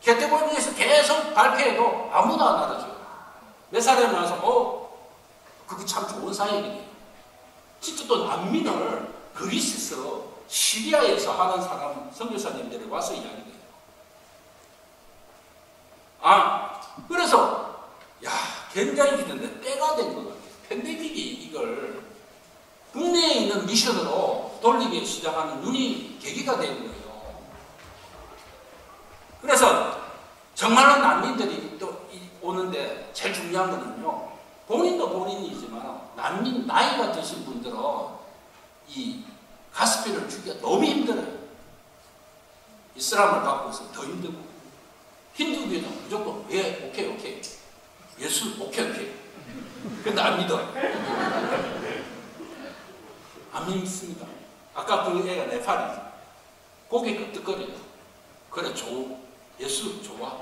개태born에서 계속 발표해도 아무도 안 알아줘요. 몇 사람이 와서 그게 참 좋은 사역이네요. 진짜 또 난민을 그리스에서 시리아에서 하는 사람 선교사님들이 와서 이야기해요. 그래서 굉장히 기대인데 때가 된 것 같아요. 팬데믹이 이걸 국내에 있는 미션으로 돌리기 시작하는 눈이 계기가 된 거예요. 그래서 정말로 난민들이 또 오는데 제일 중요한 거는요. 본인도 본인이지만 난민 나이가 드신 분들은 이 가스피를 주기가 너무 힘들어요. 이슬람을 갖고 있으면 더 힘들고 힌두교는 무조건 예 오케이 예수 오케이 근데 안 믿어요. 안 믿습니다. 아까 그 애가 네팔이죠. 고개 끄덕거려요. 그래 예수 좋아.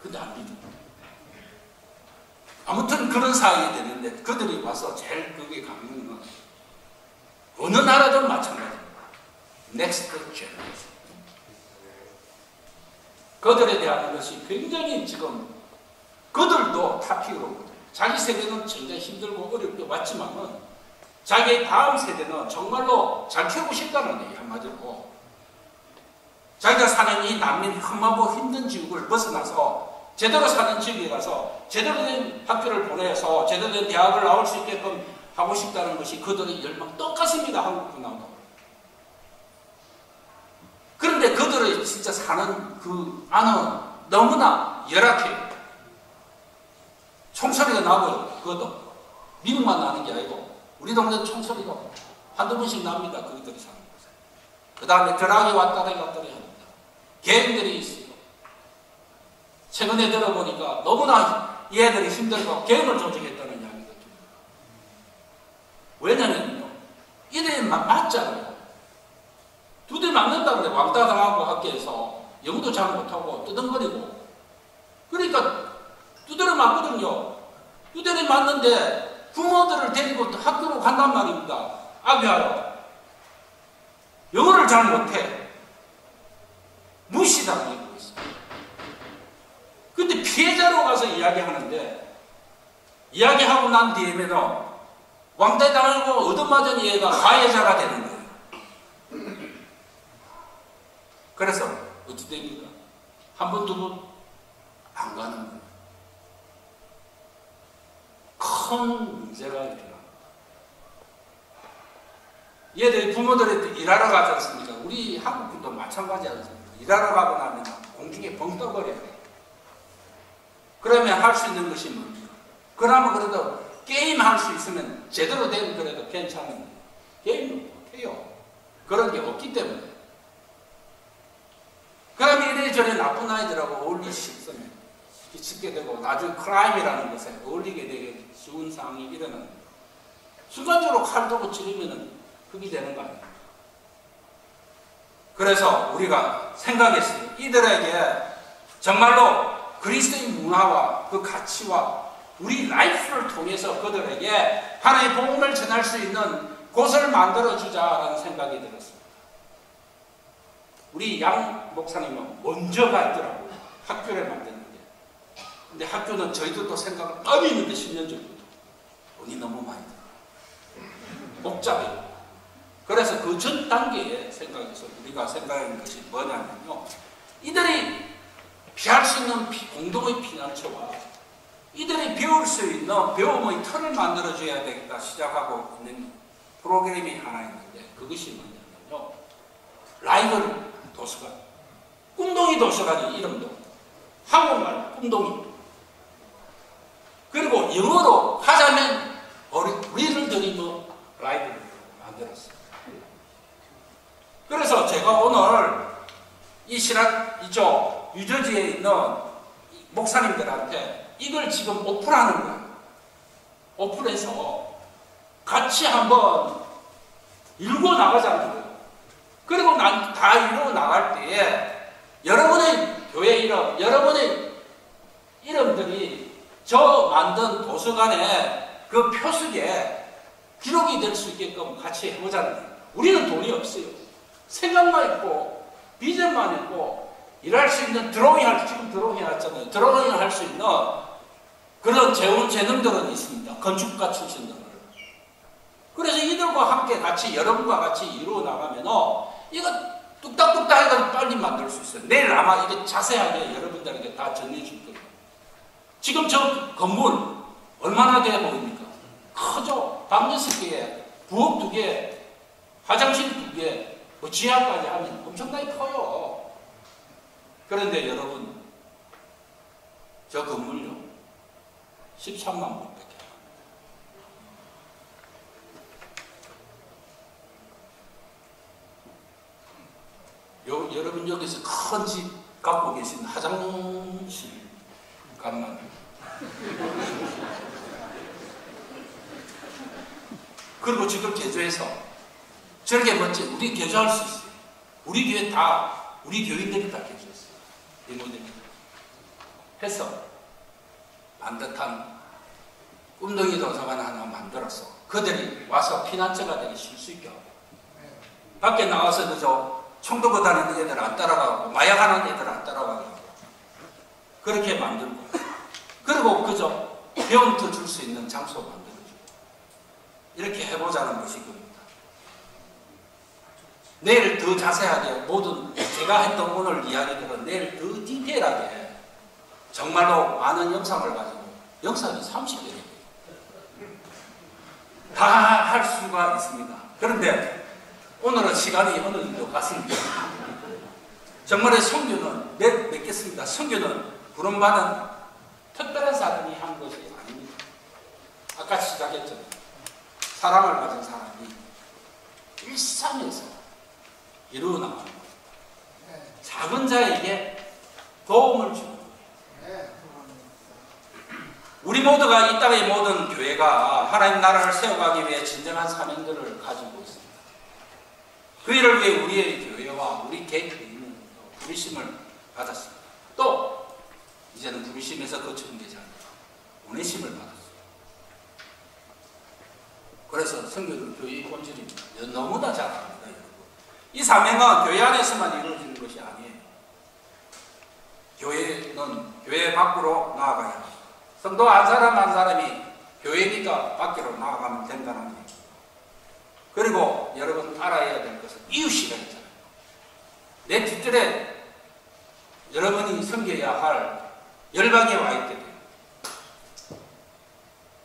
근데 안 믿어. 아무튼 그런 사이에 되는데 그들이 와서 제일 그게 강는 건 어느 나라든 마찬가지입니다. Next generation. 그들에 대한 것이 굉장히 지금 그들도 타피로 자기 세대는 굉장히 힘들고 어렵게 왔지만은 자기의 다음 세대는 정말로 잘 키우고 싶다는 얘기 한마디로 자기가 사는 이 난민 험하고 힘든 지역을 벗어나서 제대로 사는 지역에 가서 제대로 된 학교를 보내서 제대로 된 대학을 나올 수 있게끔 하고 싶다는 것이 그들의 열망 똑같습니다. 한국 분하고. 그런데 그들의 진짜 사는 그 안은 너무나 열악해요. 총소리가 나고요. 그것도 미국만 나는 게 아니고 우리 동네 총소리가 한두 번씩 납니다. 그들이 사는 곳에. 그 다음에 벼락이 왔다리 갔다리 합니다. 개인들이 있어요. 최근에 들어보니까 너무나 얘들이 힘들고 개인을 조직했다는 이야기가 듭니다. 왜냐면요. 이들이 맞잖아요. 두들 맞는다고 그래. 왕따 당하고 학교에서 영어도 잘 못하고 뜨덩거리고. 그러니까 두드려 맞거든요. 두드려 맞는데 부모들을 데리고 학교로 간단 말입니다. 아비하러. 영어를 잘 못해. 무시당하고 있어요. 근데 피해자로 가서 이야기하는데 이야기하고 난 뒤에는 왕따 당하고 얻어맞은 얘가 가해자가 되는 거예요. 그래서 어떻게 됩니까? 한 번, 두 번 안 가는 거예요. 큰 문제가 일어납니다. 얘들 부모들이 일하러 가지 않습니까? 우리 한국분도 마찬가지 않습니까? 일하러 가고 나면 공중에 벙 떠버려요. 그러면 할 수 있는 것이 뭡니까? 그러면 그래도 게임 할 수 있으면 제대로 된 그래도 괜찮은데 게임을 못해요. 그런 게 없기 때문에. 그러면 이래저래 나쁜 아이들하고 어울리기 쉽게 되고 나중에 크라임이라는 것에 어울리게 되게 쉬운 상황이 일어납니다. 순간적으로 칼 들고 찌르면 흙이 되는 거 아닙니까? 그래서 우리가 생각했어요. 이들에게 정말로 그리스도인 문화와 그 가치와 우리 라이프를 통해서 그들에게 하나의 복음을 전할 수 있는 곳을 만들어주자라는 생각이 들었습니다. 우리 양 목사님은 먼저가 있더라고요. 학교를 만드는 게. 근데 학교는 저희들도 생각을 많이 했는데 10년 전부터 돈이 너무 많이 들어요. 복잡해요. 그래서 그 전 단계에 생각해서 우리가 생각하는 것이 뭐냐면요. 이들이 피할 수 있는 공동의 피난처와 이들이 배울 수 있는 배움의 틀을 만들어줘야 되겠다 시작하고 있는 프로그램이 하나 있는데 그것이 뭐냐면요. 라이브러리 도서관. 꿈동이 도서관이 이름도. 한국말 꿈동이. 그리고 영어로 하자면 리를 드리머 라이브러리를 만들었어요. 그래서 제가 오늘 이쪽 유저지에 있는 목사님들한테 이걸 지금 오픈하는 거예요. 오픈해서 같이 한번 읽어 나가자는 거예요. 그리고 다 읽어 나갈 때에 여러분의 교회 이름, 여러분의 이름들이 저 만든 도서관에 그 표석에 기록이 될 수 있게끔 같이 해보자는 거예요. 우리는 돈이 없어요. 생각만 있고 비전만 있고 일할 수 있는 지금 드로잉 해왔잖아요. 드로잉을 할 수 있는 그런 재능들은 있습니다. 건축가 출신들은. 그래서 이들과 함께 같이 여러분과 같이 이루어 나가면 이거 뚝딱뚝딱 해서 빨리 만들 수 있어요. 내일 아마 이게 자세하게 여러분들에게 다 전해 줄 거예요. 지금 저 건물 얼마나 돼 보입니까? 크죠? 방 6개에 부엌 2개, 화장실 2개, 뭐 지하까지 하면 엄청나게 커요. 그런데 여러분, 저 건물요 13만 불밖에 안 합니다. 여러분 여기서 큰 집 갖고 계신 화장실 값만 그리고 지금 개조해서 저렇게 멋진 우리 개조할 수 있어요. 우리 교회 다 우리 교인들이 다 개조했어요. 리모델링 해서 반듯한 꿈덩이 도서관 하나 만들어서 그들이 와서 피난처가 되기 쉴 수 있게 하고 밖에 나와서 그저 총도고 다니는 애들 안 따라가고 마약하는 애들 안 따라가고 그렇게 만들고 그리고 그저 배움터 줄 수 있는 장소 만들어주고 이렇게 해보자는 것이 겁니다. 내일 더 자세하게 모든 제가 했던 오늘 이야기들은 내일 더 디테일하게 정말로 많은 영상을 가지고 영상이 30개예요. 다 할 수가 있습니다. 그런데 오늘은 시간이 어느 정도 갔습니다. 정말의 선교는 맺겠습니다. 선교는 부름받은 특별한 사람이 한 것이 아닙니다. 아까 시작했잖아요. 사랑을 가진 사람이 일상에서 이루어나가는 거예요. 작은 자에게 도움을 주는 거예요. 우리 모두가 이 땅의 모든 교회가 하나님 나라를 세워가기 위해 진정한 사명들을 가지고 있습니다. 그 일을 위해 우리의 교회와 우리 개인은 부르심을 받았습니다. 또 이제는 부르심에서 거쳐온 게 아니라 보내심을 받았습니다. 그래서 성교는 교회의 본질입니다. 너무나 잘 압니다, 여러분. 이 사명은 교회 안에서만 이루어지는 것이 아니에요. 교회는 교회 밖으로 나아가야 합니다. 성도 한 사람 한 사람이 교회니까 밖으로 나아가면 된다는 얘기. 그리고 여러분 알아야 될 것은 이웃이라 했잖아요. 내 뒷뜰에 여러분이 섬겨야 할 열방에 와 있게 돼요.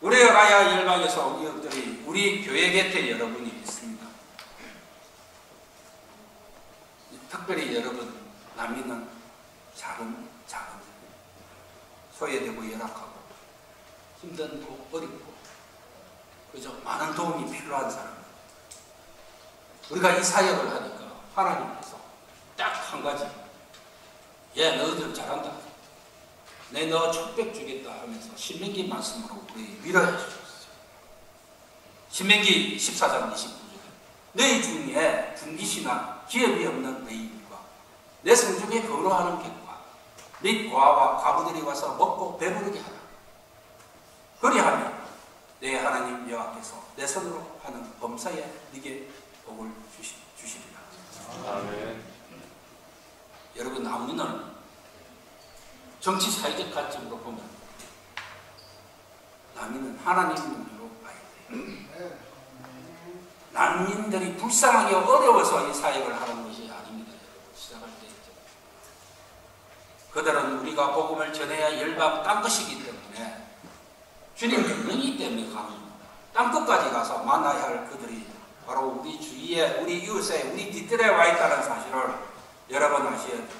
우리가 가야 열방에서 우리들이 우리 교회 곁에 여러분이 있습니다. 특별히 여러분 남이는 작은 소외되고 열악하고 힘들고 어렵고 그저 많은 도움이 필요한 사람. 우리가 이 사역을 하니까 하나님께서 딱 한 가지, 야 너희들 잘한다, 내 너 촉백 주겠다 하면서 신명기 말씀으로 우리 위로해 주셨어요. 신명기 14장 29절 너희 중에 분깃이나 기업이 없는 너희들과 내 성중에 거로하는 객과 및 고아와 과부들이 와서 먹고 배부르게 하라. 그리하면 내 하나님 여호와께서 내 손으로 하는 범사에 네게 복을 주시리라. 아멘. 여러분 우리는 정치 사회적 관점으로 보면 남인은 하나님 눈으로 봐야 돼요. 난민들이 불쌍하게 어려워서 이 사역을 하는 것이 아닙니다. 시작할 때 그들은 우리가 복음을 전해야 열방 딴 것이기 때문에 주님 명령이기 때문에 가는 겁니다. 땅 끝까지 가서 만나야 할 그들이 바로 우리 주위에 우리 이웃에 우리 뒤뜰에 와 있다는 사실을 여러분 아셔야 됩니다.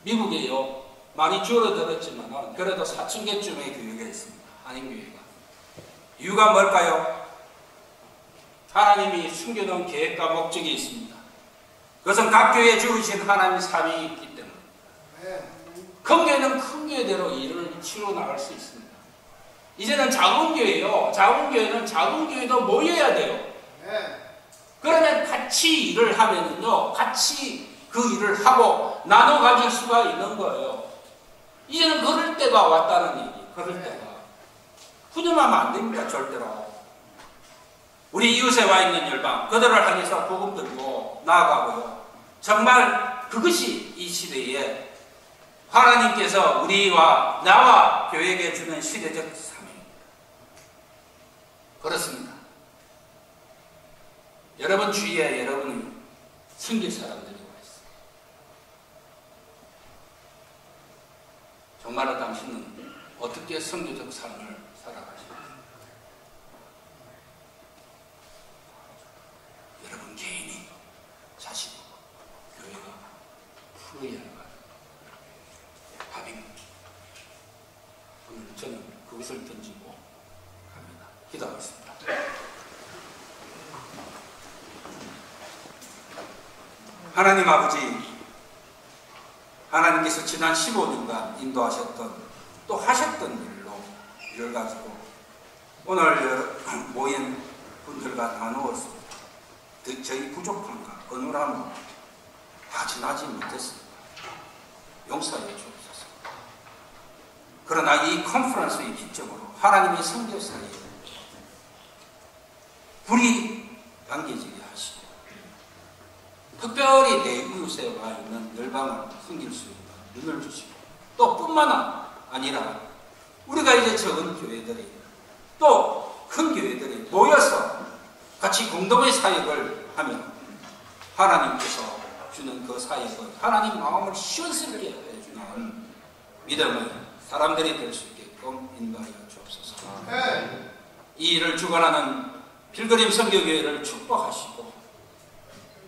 미국에요 많이 줄어들었지만 그래도 4,000개쯤의 교회가 있습니다. 한인교회가. 이유가 뭘까요? 하나님이 숨겨놓은 계획과 목적이 있습니다. 그것은 각 교회에 주신 하나님의 삶이 있기 때문에 큰 교회는 큰 교회대로 일을 치러 나갈 수 있습니다. 이제는 작은 교회요. 작은 교회는 작은 교회도 모여야 돼요. 그러면 같이 일을 하면은요, 같이 그 일을 하고 나눠 가질 수가 있는 거예요. 이제는 그럴 때가 왔다는 얘기. 그럴 때가. 푸념하면 안 됩니다. 절대로. 우리 이웃에 와 있는 열방, 그들을 향해서 복음 들고 나아가고요. 정말 그것이 이 시대에 하나님께서 우리와 나와 교회에게 주는 시대적 사명입니다. 그렇습니다. 여러분 주위에 여러분이 섬길 사람들이 와 있어요. 정말로 당신은 어떻게 선교적 삶을 살아가십니까? 여러분 개인이 자신이 교회가 풀어야 하는 것 밥입니다. 것을 던지고 합니다. 기도하겠습니다. 하나님 아버지, 하나님께서 지난 15년간 인도하셨던 또 하셨던 일을 가지고 오늘 모인 분들과 나누었습니다. 저희 부족함과 어눌함을 다 지나지 못했습니다. 용서해 주옵소서. 그러나 이 컨퍼런스의 기점으로 하나님의 성교 사이에 불이 당겨지게 하시고 특별히 내 이웃에 와 있는 열방을 숨길 수 있는 눈을 주시고 또 뿐만 아니라 우리가 이제 적은 교회들이 또 큰 교회들이 모여서 같이 공동의 사역을 하며 하나님께서 주는 그 사역을 하나님 마음을 시원스럽게 해주는 믿음의 사람들이 될 수 있게끔 인도하여 주옵소서. 이 일을 주관하는 필그림 선교교회를 축복하시고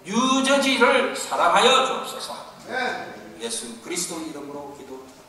유저지를 사랑하여 주옵소서. 예수 그리스도 이름으로 기도드립니다.